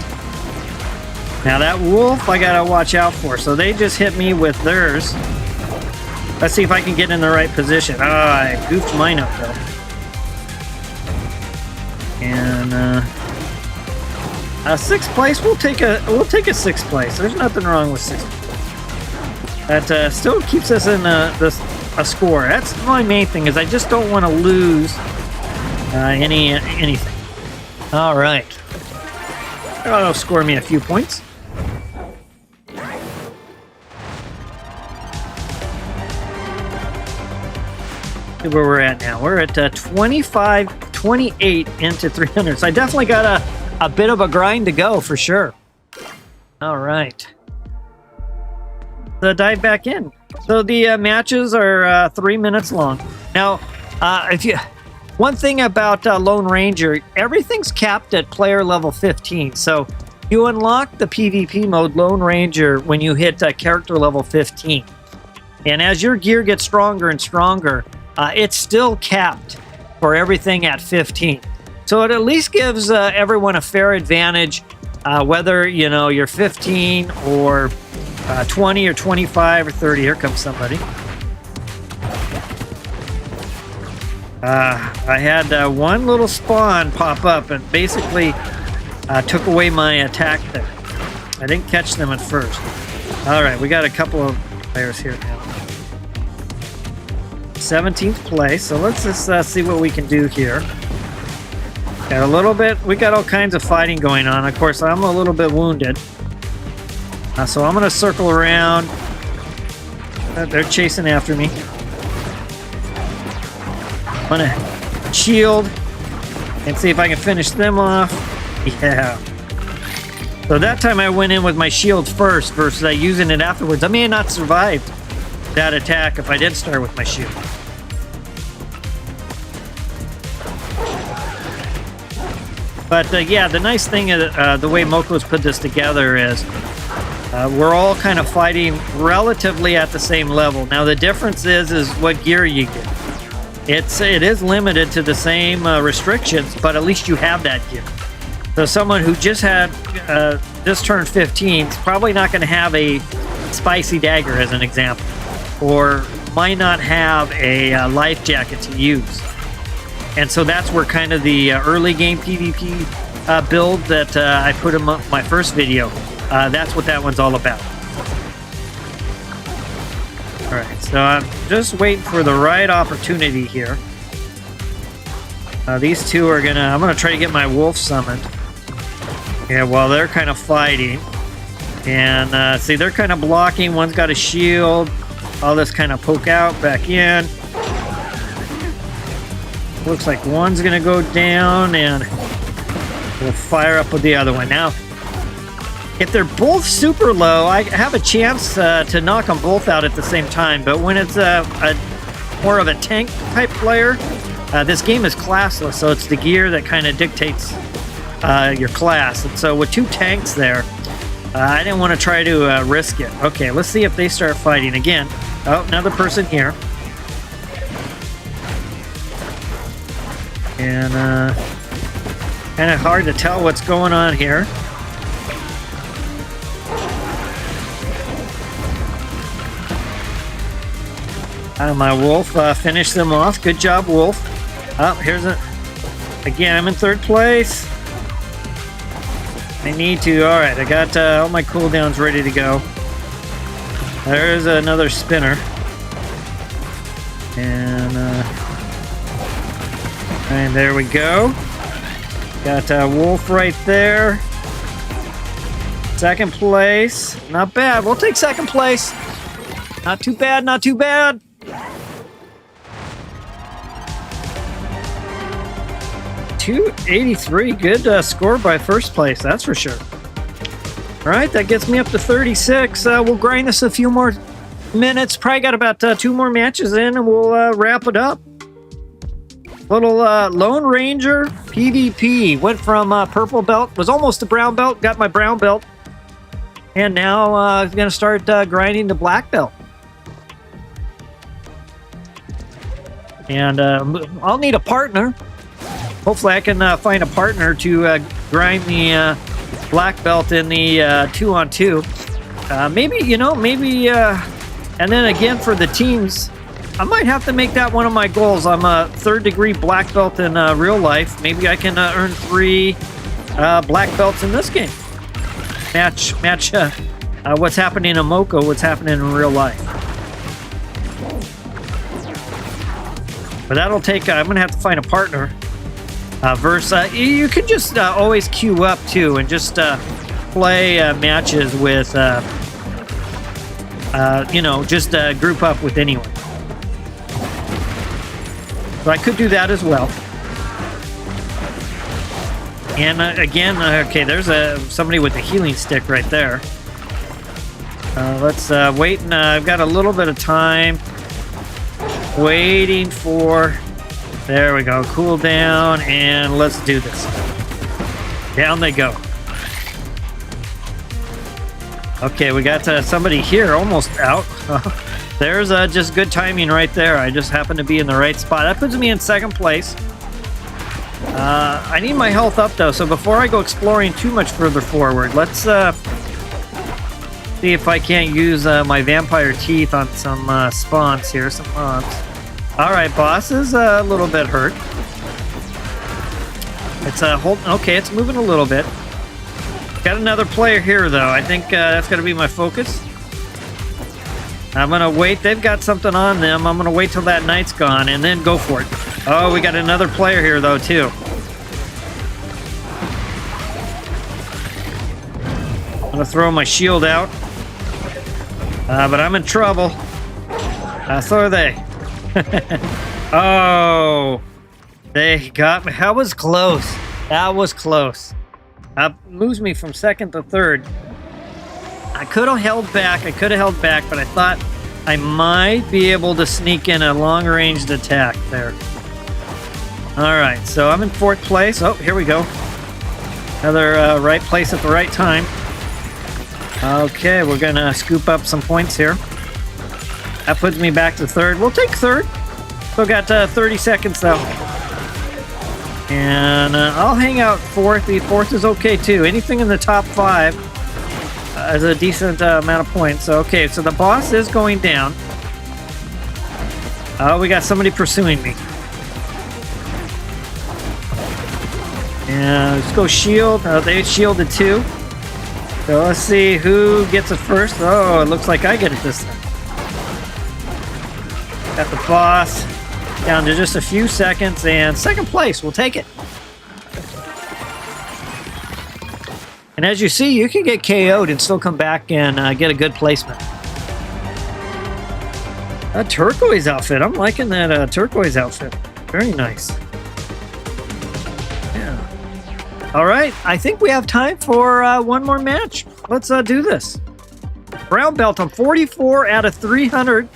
Now that wolf I gotta watch out for. So they just hit me with theirs. Let's see if I can get in the right position. Ah, I goofed mine up though. And 6th place, we'll take a 6th place. There's nothing wrong with 6th. That still keeps us in a score. That's my main thing, is I just don't want to lose anything. All right. That'll score me a few points. See where we're at now. We're at 25-28 into 300. So I definitely got a bit of a grind to go for sure. All right. So dive back in. So the matches are 3 minutes long. Now, if you... One thing about Lone Ranger, everything's capped at player level 15. So you unlock the PvP mode Lone Ranger when you hit character level 15. And as your gear gets stronger and stronger, it's still capped for everything at 15. So it at least gives everyone a fair advantage, whether, you know, you're 15 or 20 or 25 or 30. Here comes somebody. I had one little spawn pop up and basically took away my attack there. I didn't catch them at first. All right, we got a couple of players here now. 17th place, so let's just see what we can do here. Got a little bit, we got all kinds of fighting going on. Of course, I'm a little bit wounded. So I'm gonna circle around. They're chasing after me. I'm gonna shield and see if I can finish them off. Yeah. So that time I went in with my shield first versus using it afterwards. I may have not survived that attack if I did start with my shield. But yeah, the nice thing the way Moko's put this together is we're all kind of fighting relatively at the same level. Now the difference is what gear you get. It is limited to the same restrictions, but at least you have that gear. So someone who just turned 15 is probably not going to have a spicy dagger as an example, or might not have a life jacket to use. And so that's where kind of the early game PvP build that I put in my first video, that's what that one's all about. All right, so I'm just waiting for the right opportunity here. These two are I'm gonna try to get my wolf summoned. Yeah, while they're kind of fighting. And see, they're kind of blocking. One's got a shield. All this kind of poke out, back in. Looks like one's gonna go down, and we'll fire up with the other one. Now, if they're both super low, I have a chance to knock them both out at the same time. But when it's more of a tank type player, this game is classless, so it's the gear that kind of dictates your class. And so with two tanks there, I didn't want to try to risk it. Okay, let's see if they start fighting again. Oh, another person here. And kind of hard to tell what's going on here. My wolf finished them off. Good job, wolf. Oh, here's again, I'm in third place. I need to. All right, I got all my cooldowns ready to go. There's another spinner. And there we go. Got wolf right there. Second place. Not bad. We'll take second place. Not too bad, not too bad. .283, good score by first place, that's for sure. All right, that gets me up to 36. We'll grind this a few more minutes. Probably got about 2 more matches in, and we'll wrap it up. Little Lone Ranger PvP. Went from purple belt, was almost a brown belt, got my brown belt, and now I'm going to start grinding the black belt. And I'll need a partner. Hopefully I can find a partner to grind the black belt in the 2-on-2. Maybe, and then again for the teams, I might have to make that one of my goals. I'm a 3rd degree black belt in real life. Maybe I can earn 3 black belts in this game. Match what's happening in Moko, what's happening in real life. But that'll take, I'm going to have to find a partner. You can just always queue up too and just play matches with, just group up with anyone. So I could do that as well. And again, okay, there's somebody with a healing stick right there. Let's wait, and I've got a little bit of time. Waiting for There we go. Cool down, and let's do this. Down they go. Okay, we got somebody here almost out. There's just good timing right there. I just happened to be in the right spot. That puts me in second place. I need my health up, though, so before I go exploring too much further forward, let's see if I can't use my vampire teeth on some spawns here, some mobs. All right, boss is a little bit hurt. It's okay, it's moving a little bit. Got another player here, though. I think that's going to be my focus. I'm going to wait. They've got something on them. I'm going to wait till that night's gone and then go for it. Oh, we got another player here, though, too. I'm going to throw my shield out. But I'm in trouble. So are they. Oh, they got me. That was close. That was close. Moves me from second to third. I could have held back. But I thought I might be able to sneak in a long-ranged attack there. All right, so I'm in fourth place. Oh, here we go. Another right place at the right time. Okay, we're gonna scoop up some points here. That puts me back to third. We'll take third. Still got 30 seconds though. And I'll hang out fourth. The fourth is okay too. Anything in the top 5 is a decent amount of points. Okay, so the boss is going down. Oh, we got somebody pursuing me. And let's go shield. They shielded too. So let's see who gets it first. Oh, it looks like I get it this time. Got the boss down to just a few seconds, and second place. We'll take it. And as you see, you can get KO'd and still come back and get a good placement. A turquoise outfit. I'm liking that turquoise outfit. Very nice. Yeah. All right. I think we have time for one more match. Let's do this. Brown belt. I'm 44 out of 300.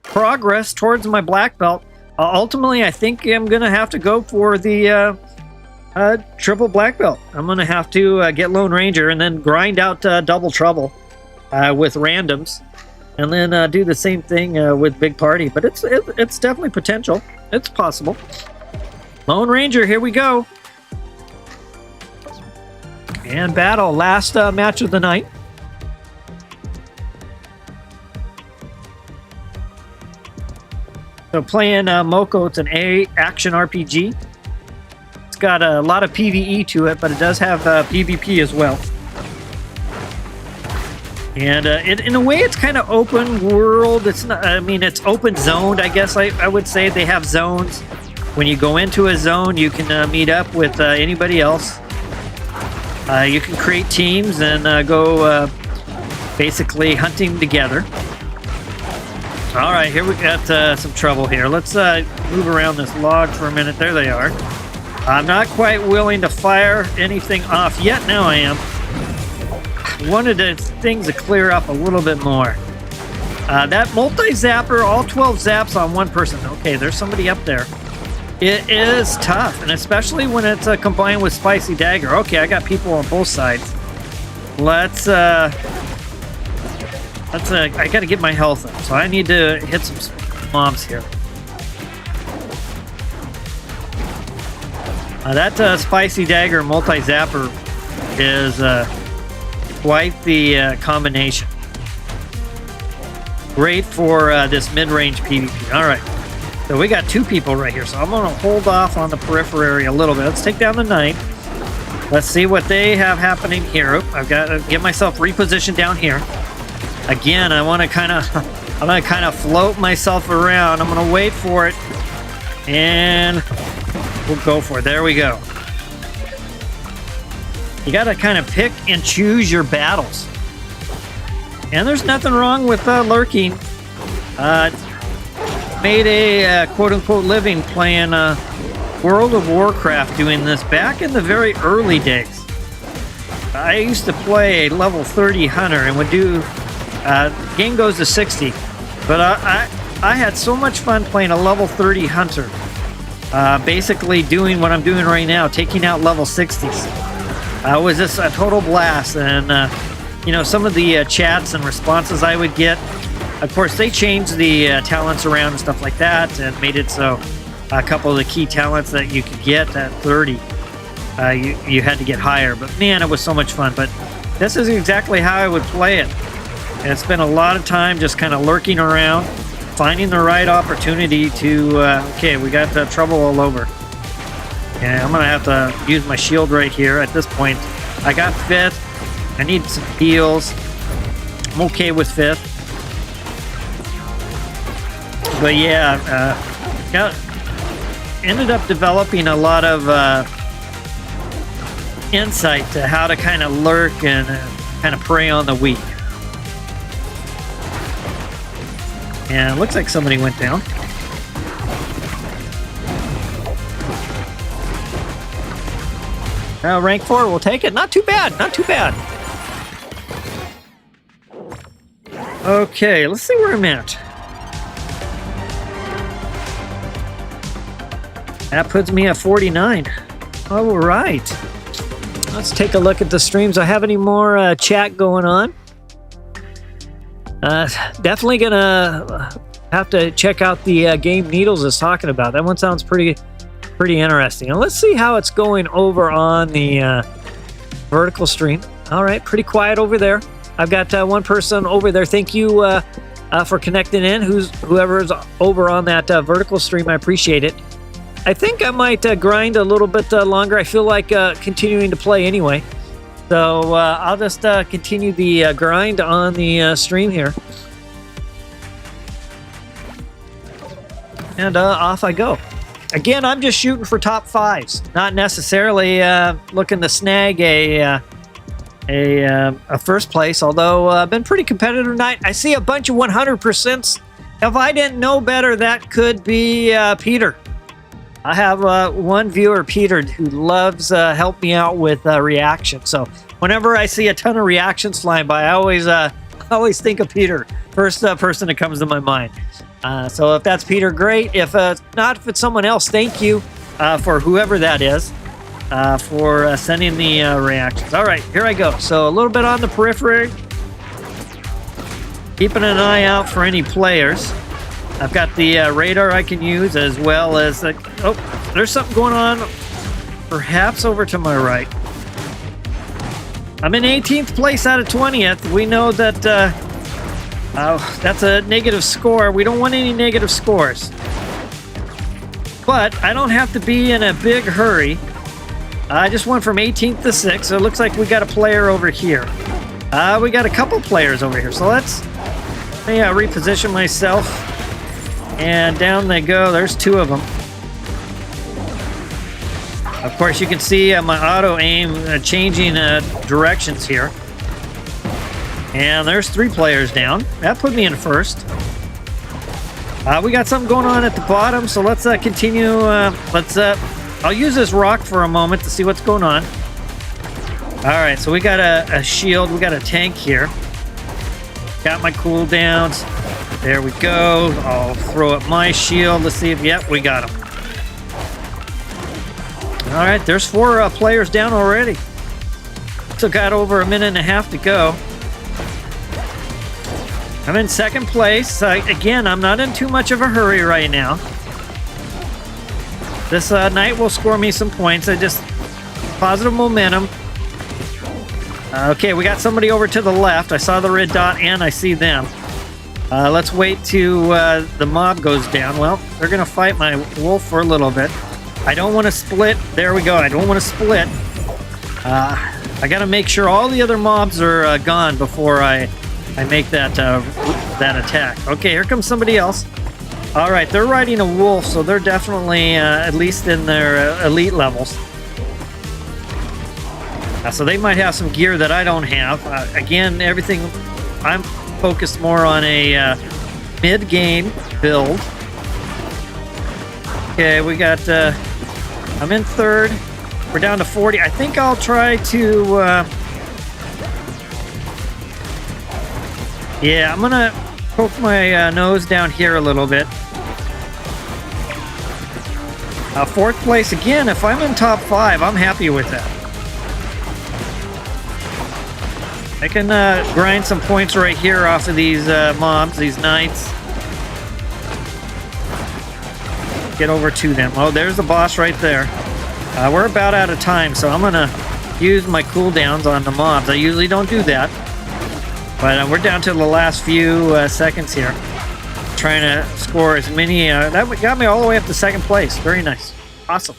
Progress towards my black belt. Ultimately, I think I'm going to have to go for the triple black belt. I'm going to have to get Lone Ranger and then grind out double trouble with randoms. And then do the same thing with Big Party. But it's definitely potential. It's possible. Lone Ranger, here we go. And battle. Last match of the night. So playing Moko, it's an action RPG. It's got a lot of PvE to it, but it does have PvP as well. And in a way, it's kind of open world. It's not. I mean, it's open zoned. I guess I would say they have zones. When you go into a zone, you can meet up with anybody else. You can create teams and go basically hunting together. All right, here we got some trouble here. Let's move around this log for a minute. There they are. I'm not quite willing to fire anything off yet. Now I am. Wanted things to clear up a little bit more. That multi-zapper, all 12 zaps on one person. Okay, there's somebody up there. It is tough, and especially when it's combined with Spicy Dagger. Okay, I got people on both sides. I got to get my health up, so I need to hit some mobs here. That Spicy Dagger multi-zapper is quite the combination. Great for this mid-range PvP. All right, so we got 2 people right here, so I'm going to hold off on the periphery a little bit. Let's take down the knight. Let's see what they have happening here. I've got to get myself repositioned down here. Again, I'm gonna kind of float myself around. I'm gonna wait for it, and we'll go for it. There we go. You gotta kind of pick and choose your battles, and there's nothing wrong with lurking. Made a quote-unquote living playing World of Warcraft, doing this back in the very early days. I used to play a level 30 hunter and would do. Game goes to 60, but I had so much fun playing a level 30 hunter. basically doing what I'm doing right now, taking out level 60s. It was just a total blast, and you know, some of the chats and responses I would get, of course, they changed the talents around and stuff like that, and made it so a couple of the key talents that you could get at 30, you had to get higher. But man, it was so much fun. But this is exactly how I would play it. And it's been a lot of time just kind of lurking around, finding the right opportunity to, okay, we got trouble all over. And I'm going to have to use my shield right here at this point. I got 5th. I need some heals. I'm okay with 5th. But yeah, ended up developing a lot of insight to how to kind of lurk and kind of prey on the weak. And it looks like somebody went down. Rank 4, we'll take it. Not too bad, not too bad. Okay, let's see where I'm at. That puts me at 49. All right. Let's take a look at the streams. I have any more chat going on? Definitely gonna have to check out the game Needles is talking about. That one sounds pretty interesting. And let's see how it's going over on the vertical stream. All right, pretty quiet over there. I've got one person over there. Thank you for connecting in. Whoever's over on that vertical stream, I appreciate it. I think I might grind a little bit longer. I feel like continuing to play anyway. So I'll just continue the grind on the stream here. And off I go. Again, I'm just shooting for top 5s. Not necessarily looking to snag a first place, although I've been pretty competitive tonight. I see a bunch of 100%. If I didn't know better, that could be Peter. I have one viewer, Peter, who loves help me out with reactions. So whenever I see a ton of reactions flying by, I always think of Peter. First person that comes to my mind. So if that's Peter, great. If not, if it's someone else, thank you for whoever that is for sending the reactions. All right, here I go. So a little bit on the periphery. Keeping an eye out for any players. I've got the radar I can use, as well as oh, there's something going on perhaps over to my right. I'm in 18th place out of 20th. We know that that's a negative score. We don't want any negative scores. But I don't have to be in a big hurry. I just went from 18th to 6th, so it looks like we got a player over here. We got a couple players over here, so let me reposition myself. And down they go. There's 2 of them. Of course, you can see my auto aim changing directions here. And there's 3 players down. That put me in first. We got something going on at the bottom, so let's continue. I'll use this rock for a moment to see what's going on. All right, so we got a shield. We got a tank here. Got my cooldowns. There we go. I'll throw up my shield. Let's see if, yep, we got him. All right, there's 4 players down already. Still got over a minute and a half to go. I'm in 2nd place. Again, I'm not in too much of a hurry right now. This night will score me some points. I just positive momentum. Okay, we got somebody over to the left. I saw the red dot and I see them. Let's wait till the mob goes down. Well, they're going to fight my wolf for a little bit. I don't want to split. There we go. I don't want to split. I got to make sure all the other mobs are gone before I make that attack. Okay, here comes somebody else. All right, they're riding a wolf, so they're definitely at least in their elite levels. So they might have some gear that I don't have. Again, everything, I'm focused more on a mid-game build. Okay, we got, I'm in 3rd. We're down to 40. I think I'll try to, yeah, I'm gonna poke my nose down here a little bit. Fourth place again. If I'm in top 5, I'm happy with that. I can grind some points right here off of these mobs, these knights. Get over to them. Oh, there's the boss right there. We're about out of time, so I'm gonna use my cooldowns on the mobs. I usually don't do that, but we're down to the last few seconds here. Trying to score as many. That got me all the way up to second place. Very nice. Awesome.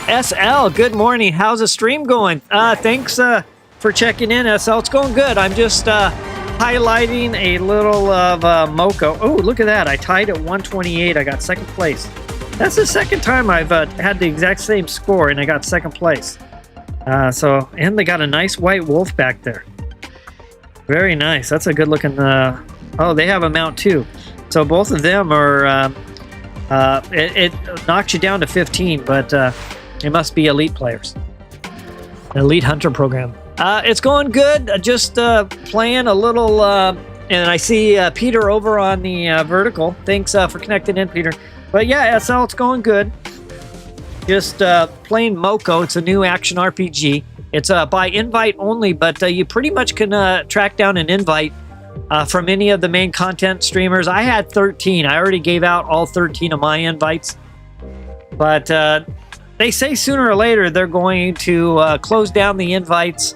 SL, good morning. How's the stream going? Thanks for checking in, SL. It's going good. I'm just highlighting a little of Moko. Oh, look at that. I tied at 128. I got second place. That's the second time I've had the exact same score and I got second place. And they got a nice white wolf back there. Very nice. That's a good looking... oh, they have a mount too. So both of them are... it knocks you down to 15, but it must be elite players. Elite Hunter program. It's going good. Just playing a little... and I see Peter over on the vertical. Thanks for connecting in, Peter. But yeah, SL, it's going good. Just playing Moko. It's a new action RPG. It's by invite only, but you pretty much can track down an invite from any of the main content streamers. I had 13. I already gave out all 13 of my invites. But they say sooner or later they're going to close down the invites,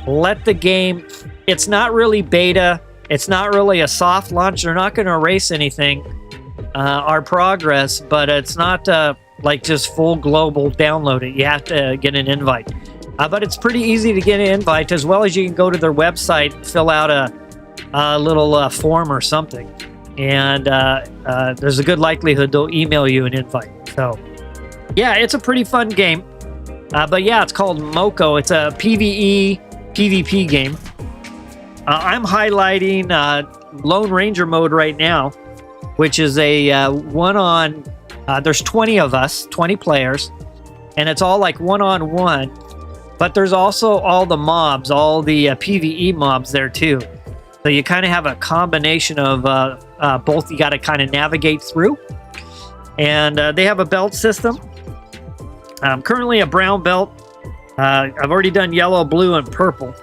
let the game... It's not really beta. It's not really a soft launch. They're not going to erase anything. Our progress, but it's not like just full global download it. You have to get an invite. But it's pretty easy to get an invite, as well as you can go to their website and fill out a little form or something. And there's a good likelihood they'll email you an invite. So, yeah, it's a pretty fun game. But yeah, it's called Moko. It's a PvP game. I'm highlighting Lone Ranger mode right now, which is a one-on... there's 20 of us, 20 players, and it's all like one-on-one, but there's also all the mobs, all the PvE mobs there too. So you kind of have a combination of both you got to kind of navigate through. And they have a belt system. I'm currently a brown belt. I've already done yellow, blue, and purple.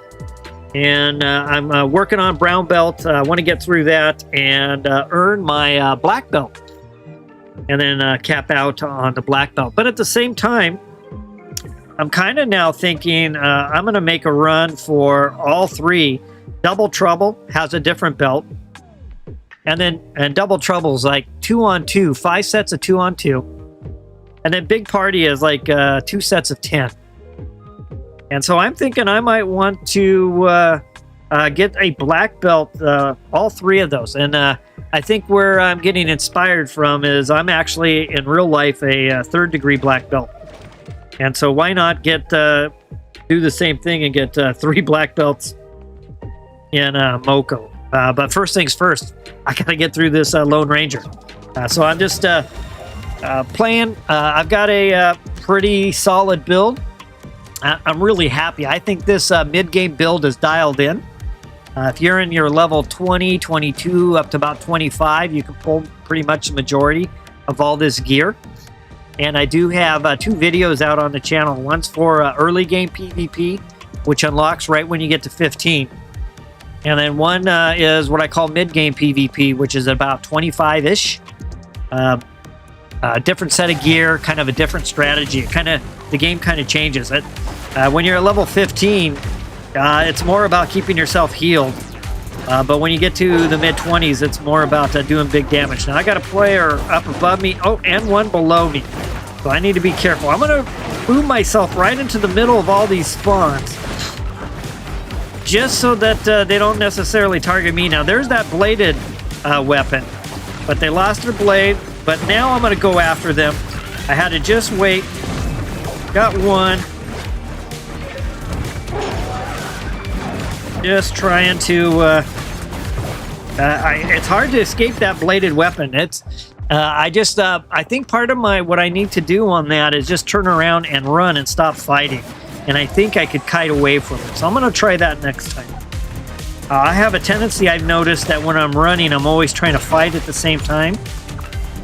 And I'm working on brown belt. I want to get through that and earn my black belt. And then cap out on the black belt. But at the same time, I'm kind of now thinking I'm going to make a run for all three. Double Trouble has a different belt. And Double Trouble's like 2-on-2, 5 sets of 2-on-2. And then Big Party is like 2 sets of 10. And so I'm thinking I might want to get a black belt, all three of those. And I think where I'm getting inspired from is I'm actually, in real life, a third-degree black belt. And so why not do the same thing and get 3 black belts in Moko. But first things first, I got to get through this Lone Ranger. So I'm just playing. I've got a pretty solid build. I'm really happy. I think this mid-game build is dialed in. If you're in your level 20, 22, up to about 25, you can pull pretty much the majority of all this gear. And I do have 2 videos out on the channel. One's for early game PvP, which unlocks right when you get to 15. And then one is what I call mid-game PvP, which is about 25-ish. Different set of gear, kind of a different strategy. The game kind of changes. When you're at level 15, it's more about keeping yourself healed. But when you get to the mid-20s, it's more about doing big damage. Now, I got a player up above me, and one below me. So I need to be careful. I'm going to move myself right into the middle of all these spawns, just so that they don't necessarily target me. Now, there's that bladed weapon, but they lost their blade. But now I'm going to go after them. I had to just wait. Got one. Just trying to... it's hard to escape that bladed weapon. I think part of what I need to do on that is just turn around and run and stop fighting. And I think I could kite away from it. So I'm going to try that next time. I have a tendency, I've noticed, that when I'm running, I'm always trying to fight at the same time.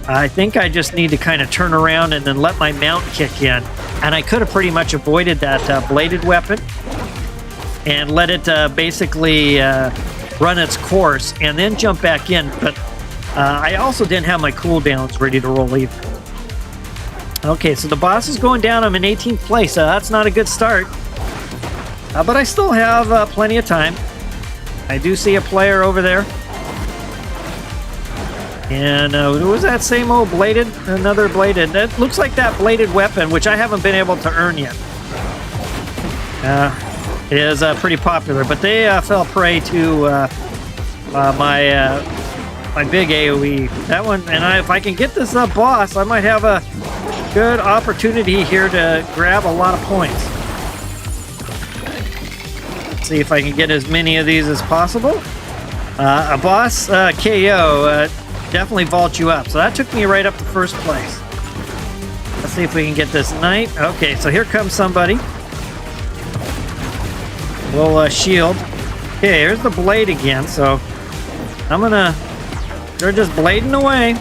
I think I just need to kind of turn around and then let my mount kick in. And I could have pretty much avoided that bladed weapon and let it basically run its course and then jump back in. But I also didn't have my cooldowns ready to roll either. Okay, so the boss is going down. I'm in 18th place. That's not a good start. But I still have plenty of time. I do see a player over there. And was that same old bladed? Another bladed. That looks like that bladed weapon, which I haven't been able to earn yet. Is pretty popular, but they fell prey to my big AoE. That one, and if I can get this boss, I might have a good opportunity here to grab a lot of points. Let's see if I can get as many of these as possible. A boss KO definitely vaults you up, so that took me right up to first place. Let's see if we can get this knight. Okay, so here comes somebody. We'll shield. Okay, here's the blade again, so I'm gonna... They're just blading away.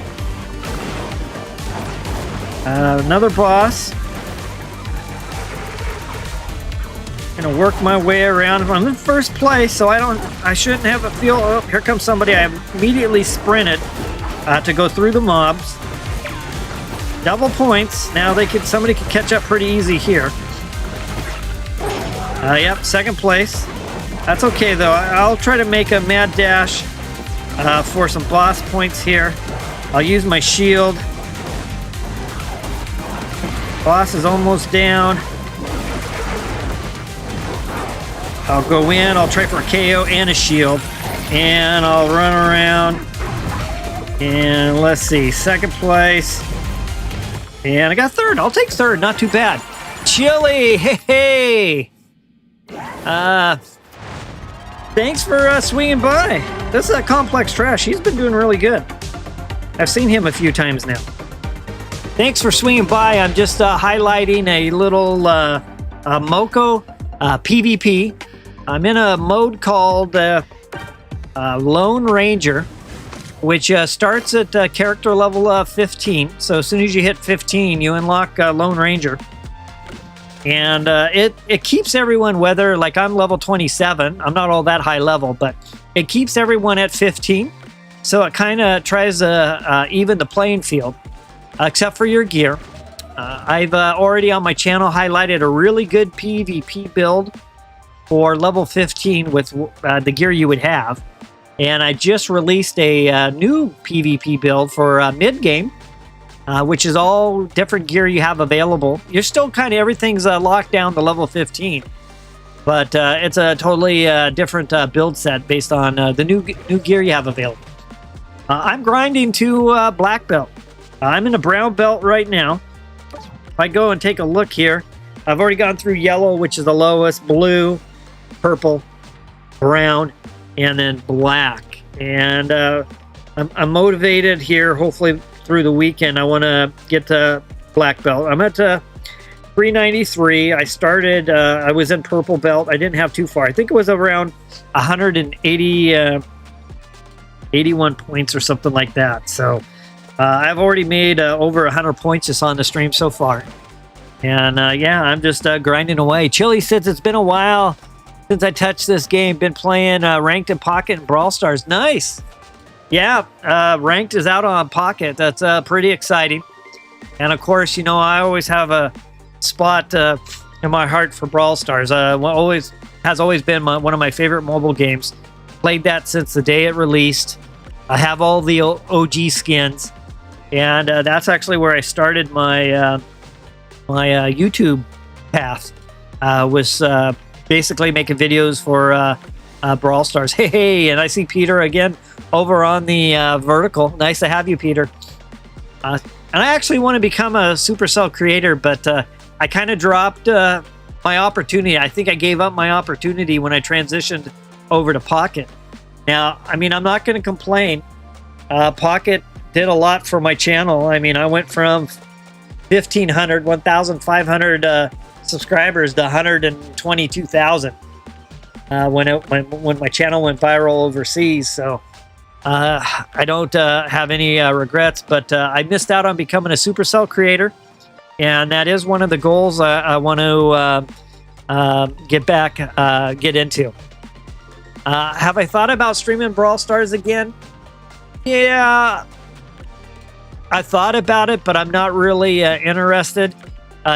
Another boss. Gonna work my way around. I'm in first place, so I shouldn't have a feel. Oh, here comes somebody. I immediately sprinted to go through the mobs. Double points. Now somebody could catch up pretty easy here. Yep, second place. That's okay though. I'll try to make a mad dash for some boss points here. I'll use my shield. Boss is almost down. I'll go in. I'll try for a KO and a shield. And I'll run around. And let's see. Second place. And I got third. I'll take third. Not too bad. Chili. Hey. Thanks for swinging by. This is Complex Trash. He's been doing really good. I've seen him a few times now. Thanks for swinging by. I'm just highlighting a little Moko PvP. I'm in a mode called Lone Ranger, which starts at character level 15. So as soon as you hit 15, you unlock Lone Ranger. And it keeps everyone, whether, like I'm level 27, I'm not all that high level, but it keeps everyone at 15. So it kind of tries to even the playing field, except for your gear. I've already on my channel highlighted a really good PvP build for level 15 with the gear you would have. And I just released a new PvP build for mid-game, which is all different gear you have available. You're still kind of, everything's locked down to level 15. But it's a totally different build set based on the new gear you have available. I'm grinding to black belt. I'm in a brown belt right now. If I go and take a look here, I've already gone through yellow, which is the lowest, blue, purple, brown, and then black. And I'm motivated here, hopefully through the weekend. I want to get to black belt. I'm at 393. I started, I was in purple belt. I didn't have too far. I think it was around 180, 81 points or something like that. So I've already made over 100 points just on the stream so far. And yeah, I'm just grinding away. Chili says it's been a while since I touched this game. Been playing Ranked in Pocket and Brawl Stars. Nice. Yeah, Ranked is out on Pocket. That's pretty exciting. And of course, you know, I always have a spot in my heart for Brawl Stars. Has always been one of my favorite mobile games. Played that since the day it released. I have all the OG skins. And that's actually where I started my my YouTube path. Was basically making videos for Brawl Stars. Hey, and I see Peter again over on the vertical. Nice to have you, Peter. And I actually want to become a Supercell creator, but I kind of dropped my opportunity. I think I gave up my opportunity when I transitioned over to Pocket. Now, I mean, I'm not going to complain. Pocket did a lot for my channel. I mean, I went from 1,500 subscribers to 122,000 when my channel went viral overseas. So I don't have any regrets, but I missed out on becoming a Supercell creator, and that is one of the goals I want to get into. Have I thought about streaming Brawl Stars again? Yeah, I thought about it, but I'm not really interested,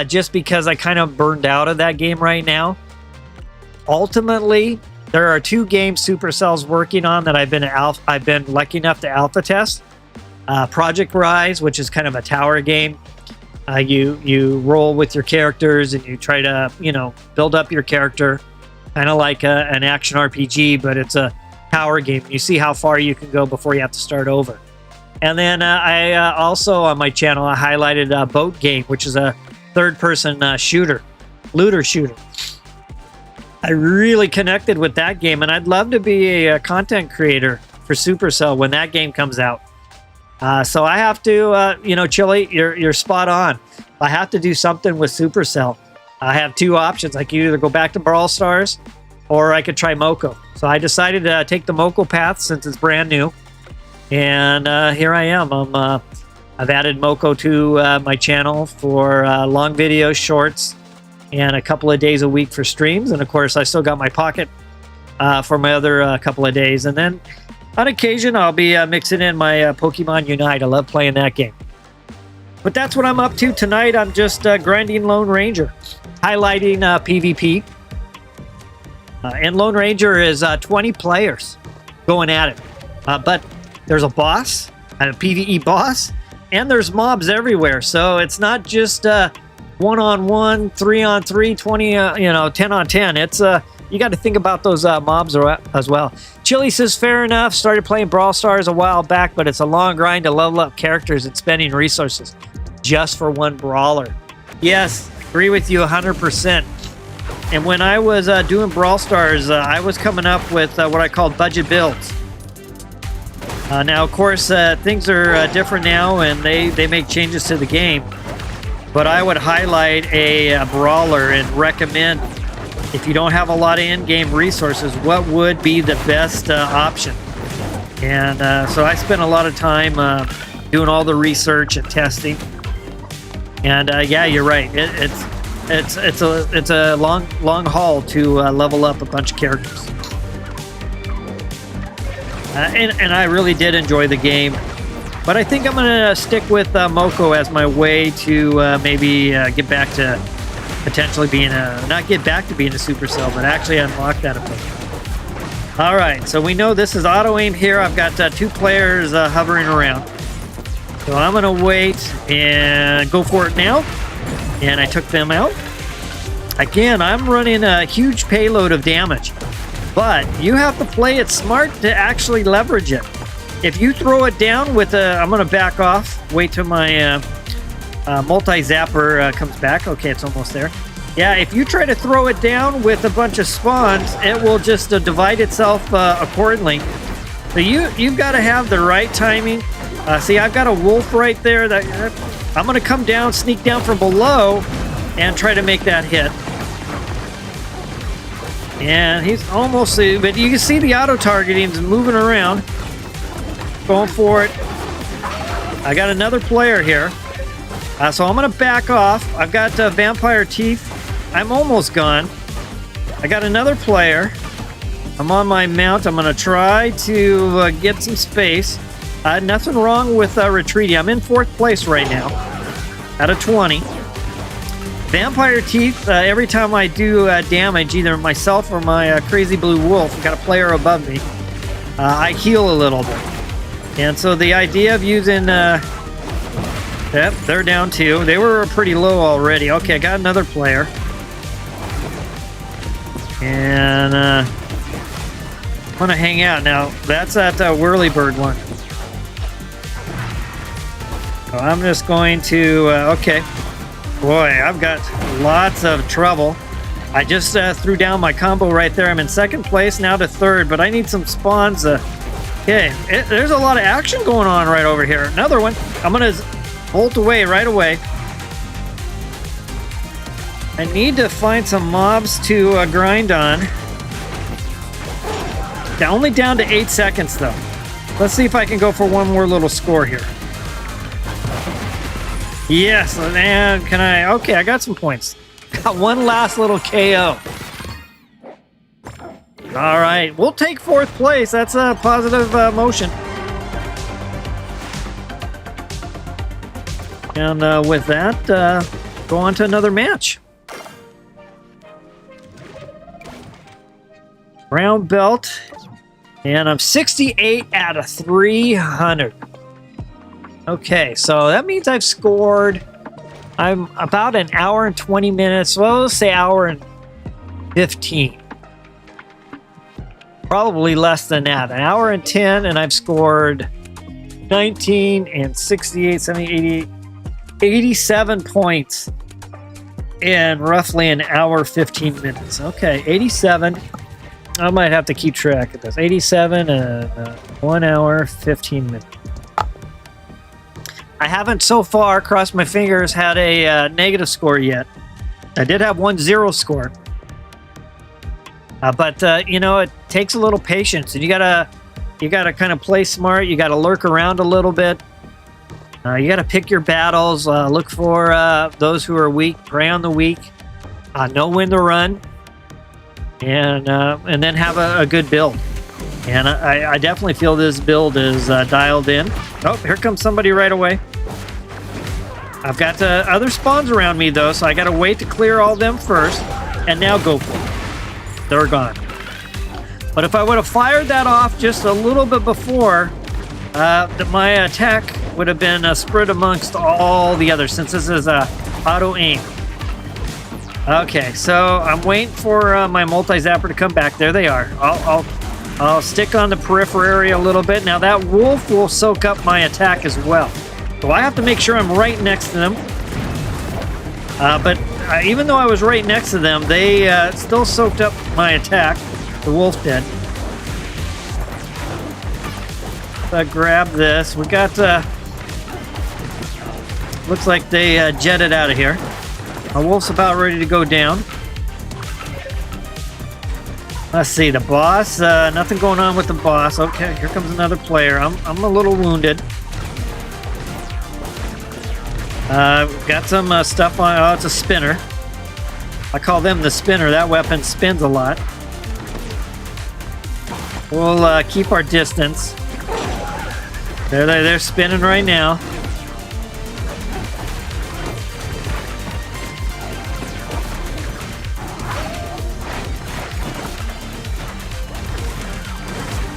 just because I kind of burned out of that game right now. Ultimately, there are 2 games Supercell's working on that I've been lucky enough to alpha test. Project Rise, which is kind of a tower game. You roll with your characters and you try to, build up your character, kind of like an action RPG, but it's a tower game. You see how far you can go before you have to start over. And then I also on my channel I highlighted a Boat Game, which is a third-person looter shooter. I really connected with that game, and I'd love to be a content creator for Supercell when that game comes out. So I have to, Chili, you're spot on. I have to do something with Supercell. I have 2 options. I could either go back to Brawl Stars, or I could try Moko. So I decided to take the Moko path since it's brand new, and here I am. I've added Moko to my channel for long videos, shorts, and a couple of days a week for streams. And of course, I still got my pocket for my other couple of days. And then on occasion, I'll be mixing in my Pokemon Unite. I love playing that game. But that's what I'm up to tonight. I'm just grinding Lone Ranger, highlighting PvP. And Lone Ranger is 20 players going at it. But there's a boss, a PvE boss, and there's mobs everywhere. So it's not just 1-on-1, 3-on-3, 20, 10-on-10. It's you got to think about those mobs as well. Chili says, fair enough. Started playing Brawl Stars a while back, but it's a long grind to level up characters and spending resources just for one brawler. Yes, agree with you 100%. And when I was doing Brawl Stars, I was coming up with what I called budget builds. Now, of course, things are different now, and they make changes to the game. But I would highlight a brawler and recommend, if you don't have a lot of in-game resources, what would be the best option. And so I spent a lot of time doing all the research and testing. And yeah, you're right. It's a long haul to level up a bunch of characters. And I really did enjoy the game. But I think I'm going to stick with Moko as my way to maybe get back to potentially being not get back to being a Supercell, but actually unlock that ability. All right, so we know this is auto aim here. I've got 2 players hovering around. So I'm going to wait and go for it now. And I took them out. Again, I'm running a huge payload of damage. But you have to play it smart to actually leverage it. If you throw it down with a... I'm going to back off. Wait till my multi-zapper comes back. Okay, it's almost there. Yeah, if you try to throw it down with a bunch of spawns, it will just divide itself accordingly. So you've got to have the right timing. See, I've got a wolf right there. I'm going to come down, sneak down from below, and try to make that hit. And he's almost... But you can see the auto-targeting is moving around. Going for it. I got another player here. So I'm going to back off. I've got vampire teeth. I'm almost gone. I got another player. I'm on my mount. I'm going to try to get some space. Nothing wrong with retreating. I'm in 4th place right now out of 20. Vampire teeth, every time I do damage, either myself or my crazy blue wolf, I've got a player above me, I heal a little bit. And so the idea of using... Yep, they're down 2. They were pretty low already. Okay, I got another player. And I'm going to hang out. Now, that's that Whirlybird one. So I'm just going to... okay. Boy, I've got lots of trouble. I just threw down my combo right there. I'm in 2nd place, now to 3rd, but I need some spawns. Okay, there's a lot of action going on right over here. Another one. I'm going to bolt away right away. I need to find some mobs to grind on. Only down to 8 seconds, though. Let's see if I can go for one more little score here. Yes, and can I? Okay, I got some points. Got one last little KO. All right, we'll take 4th place. That's a positive motion. And with that, go on to another match. Brown belt. And I'm 68 out of 300. Okay, so that means I've scored. I'm about an hour and 20 minutes. Well, let's say hour and 15. Probably less than that. An hour and 10, and I've scored 19 and 68, 70, 88, 87 points in roughly an hour, 15 minutes. Okay, 87. I might have to keep track of this. 87 and 1 hour, 15 minutes. I haven't so far, crossed my fingers, had a negative score yet. I did have 1 0 score. But you know, it takes a little patience, and you gotta kind of play smart. You gotta lurk around a little bit. You gotta pick your battles. Look for those who are weak. Prey on the weak. Know when to run, and then have a good build. And I definitely feel this build is dialed in. Oh, here comes somebody right away. I've got other spawns around me, though, so I got to wait to clear all them first, and now go for it. They're gone. But if I would have fired that off just a little bit before, my attack would have been spread amongst all the others, since this is auto-aim. Okay, so I'm waiting for my multi-zapper to come back. There they are. I'll stick on the peripheral area a little bit. Now that wolf will soak up my attack as well. So I have to make sure I'm right next to them. But even though I was right next to them, they still soaked up my attack. The wolf did. So grab this. We got... looks like they jetted out of here. Our wolf's about ready to go down. Let's see, the boss. Nothing going on with the boss. Okay, here comes another player. I'm a little wounded. Got some stuff on. Oh, it's a spinner. I call them the spinner. That weapon spins a lot. We'll keep our distance. They're spinning right now.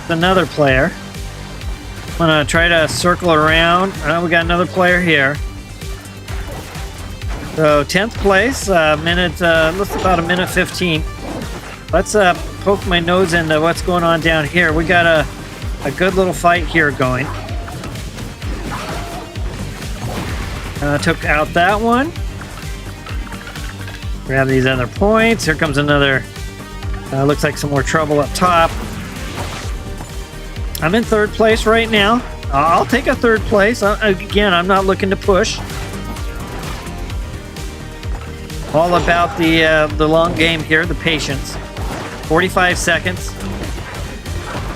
Another player. I'm gonna try to circle around. We got another player here. So 10th place, minute, looks about a minute 15. Let's poke my nose into what's going on down here. We got a good little fight here going. Took out that one. Grab these other points. Here comes another. Looks like some more trouble up top. I'm in 3rd place right now. I'll take a 3rd place. Again, I'm not looking to push. All about the long game here, the patience. 45 seconds.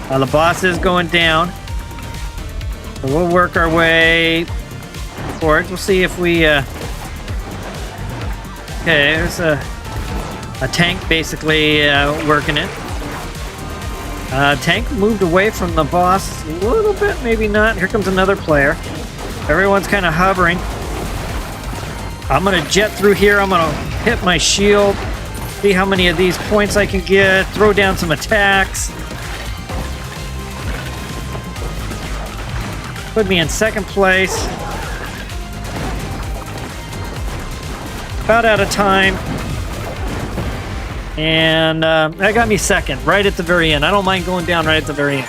The boss is going down. So we'll work our way for it. We'll see if we... Okay, there's a tank basically working it. Tank moved away from the boss a little bit, maybe not. Here comes another player. Everyone's kind of hovering. I'm going to jet through here. I'm going to hit my shield. See how many of these points I can get. Throw down some attacks. Put me in 2nd place. About out of time. And that got me 2nd, right at the very end. I don't mind going down right at the very end.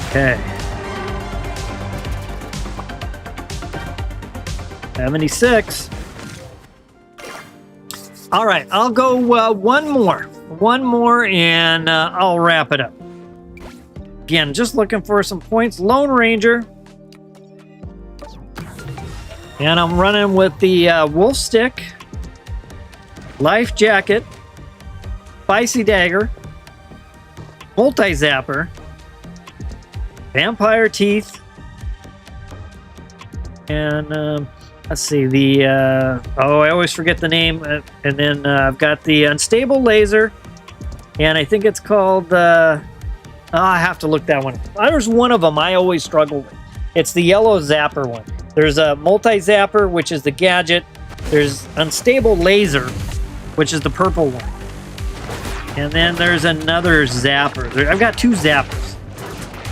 Okay. 76. All right, I'll go one more, and I'll wrap it up. Again, just looking for some points. Lone Ranger. And I'm running with the wolf stick, life jacket, Spicy Dagger, Multi-Zapper, Vampire Teeth, and let's see, the oh, I always forget the name, and then I've got the Unstable Laser, and I think it's called oh, I have to look that one up. There's one of them I always struggle with. It's the yellow zapper one. There's a Multi-Zapper, which is the gadget. There's Unstable Laser, which is the purple one. And then there's another zapper. I've got two zappers.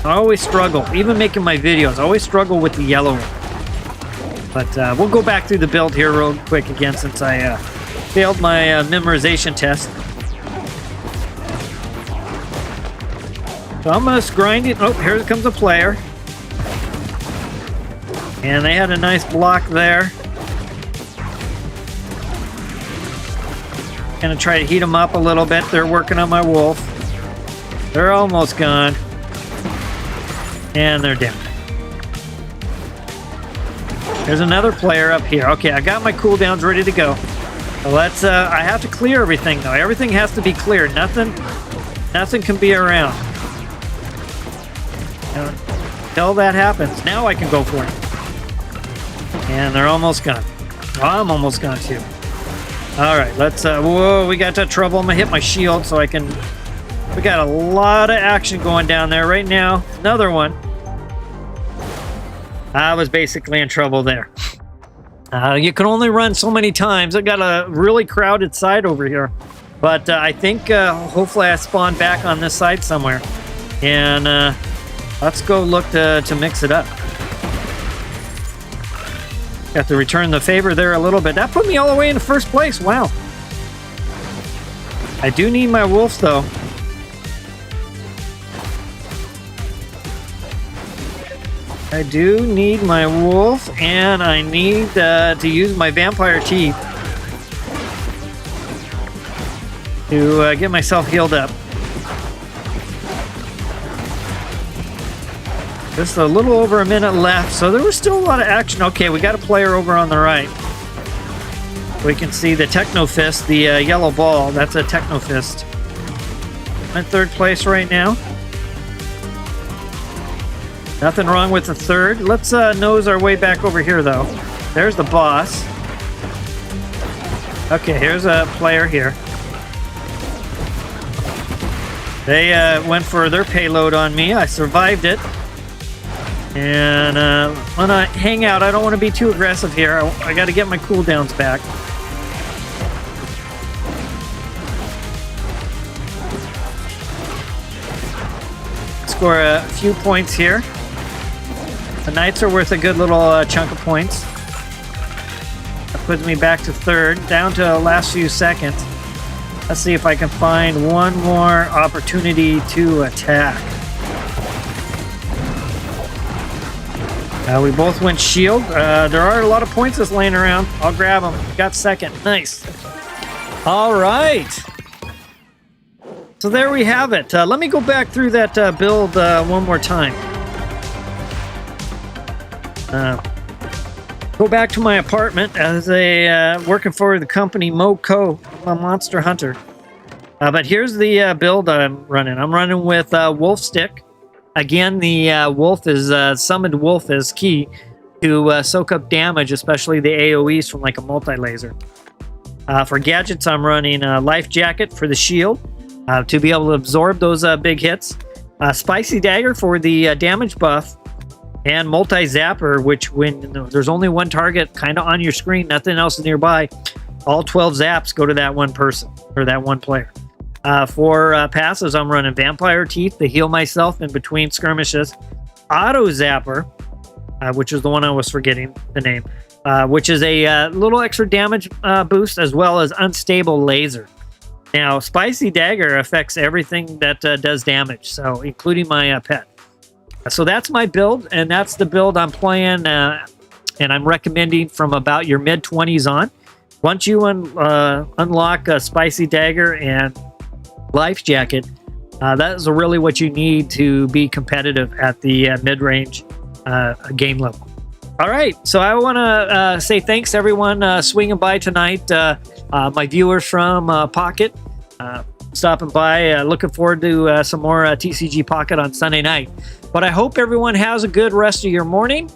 I always struggle, even making my videos, I always struggle with the yellow one. But we'll go back through the build here real quick again, since I failed my memorization test. So I'm just grinding. Oh, here comes a player. And they had a nice block there. Gonna try to heat them up a little bit. They're working on my wolf. They're almost gone. And they're down. There's another player up here. Okay, I got my cooldowns ready to go. So let's, I have to clear everything though. Everything has to be cleared. Nothing can be around. Until that happens. Now I can go for it. And they're almost gone. Oh, I'm almost gone too. All right, let's, whoa, we got that trouble. I'm gonna hit my shield so I can, we got a lot of action going down there right now. Another one. I was basically in trouble there. You can only run so many times. I got a really crowded side over here. But I think hopefully I spawn back on this side somewhere. And let's go look to mix it up. Got to return the favor there a little bit. That put me all the way into first place. Wow. I do need my wolves, though. I do need my wolf, and I need to use my vampire teeth to get myself healed up. Just a little over a minute left, so there was still a lot of action. Okay, we got a player over on the right. We can see the Techno Fist, the yellow ball. That's a Techno Fist. I'm in third place right now. Nothing wrong with the third. Let's nose our way back over here, though. There's the boss. Okay, here's a player here. They went for their payload on me. I survived it. And I'm gonna hang out. I don't want to be too aggressive here. I got to get my cooldowns back. Score a few points here. The Knights are worth a good little chunk of points. That puts me back to third, down to the last few seconds. Let's see if I can find one more opportunity to attack. We both went shield. There are a lot of points that's laying around. I'll grab them. Got second. Nice. All right. So there we have it. Let me go back through that build one more time. Go back to my apartment as a working for the company MoCo. I'm a monster hunter. But here's the build I'm running. I'm running with Wolf Stick. Again, the wolf is summoned wolf is key to soak up damage, especially the AoEs from like a multi-laser. For gadgets, I'm running Life Jacket for the shield to be able to absorb those big hits. Spicy Dagger for the damage buff. And Multi-Zapper, which when there's only one target kind of on your screen, nothing else is nearby, all 12 zaps go to that one person or that one player. For passives, I'm running Vampire Teeth to heal myself in between skirmishes. Auto Zapper, which is the one I was forgetting the name, which is a little extra damage boost, as well as Unstable Laser. Now, Spicy Dagger affects everything that does damage, so including my pet. So that's my build, and that's the build I'm playing, and I'm recommending from about your mid-20s on. Once you unlock a Spicy Dagger and Life Jacket, that is really what you need to be competitive at the mid-range game level. All right, so I want to say thanks to everyone swinging by tonight. My viewers from Pocket, stopping by. Looking forward to some more TCG Pocket on Sunday night. But I hope everyone has a good rest of your morning,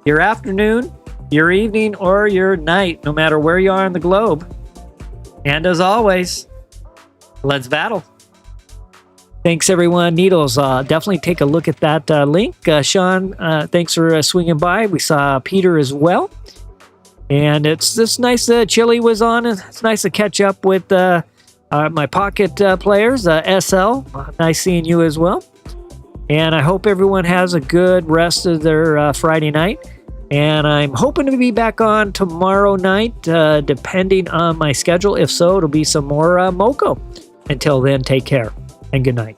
your afternoon, your evening, or your night, no matter where you are on the globe. And as always, let's battle. Thanks, everyone. Needles, definitely take a look at that link. Sean, thanks for swinging by. We saw Peter as well. And it's just nice Chili was on. It's nice to catch up with my Pocket players. SL, nice seeing you as well. And I hope everyone has a good rest of their Friday night. And I'm hoping to be back on tomorrow night, depending on my schedule. If so, it'll be some more Moko. Until then, take care and good night.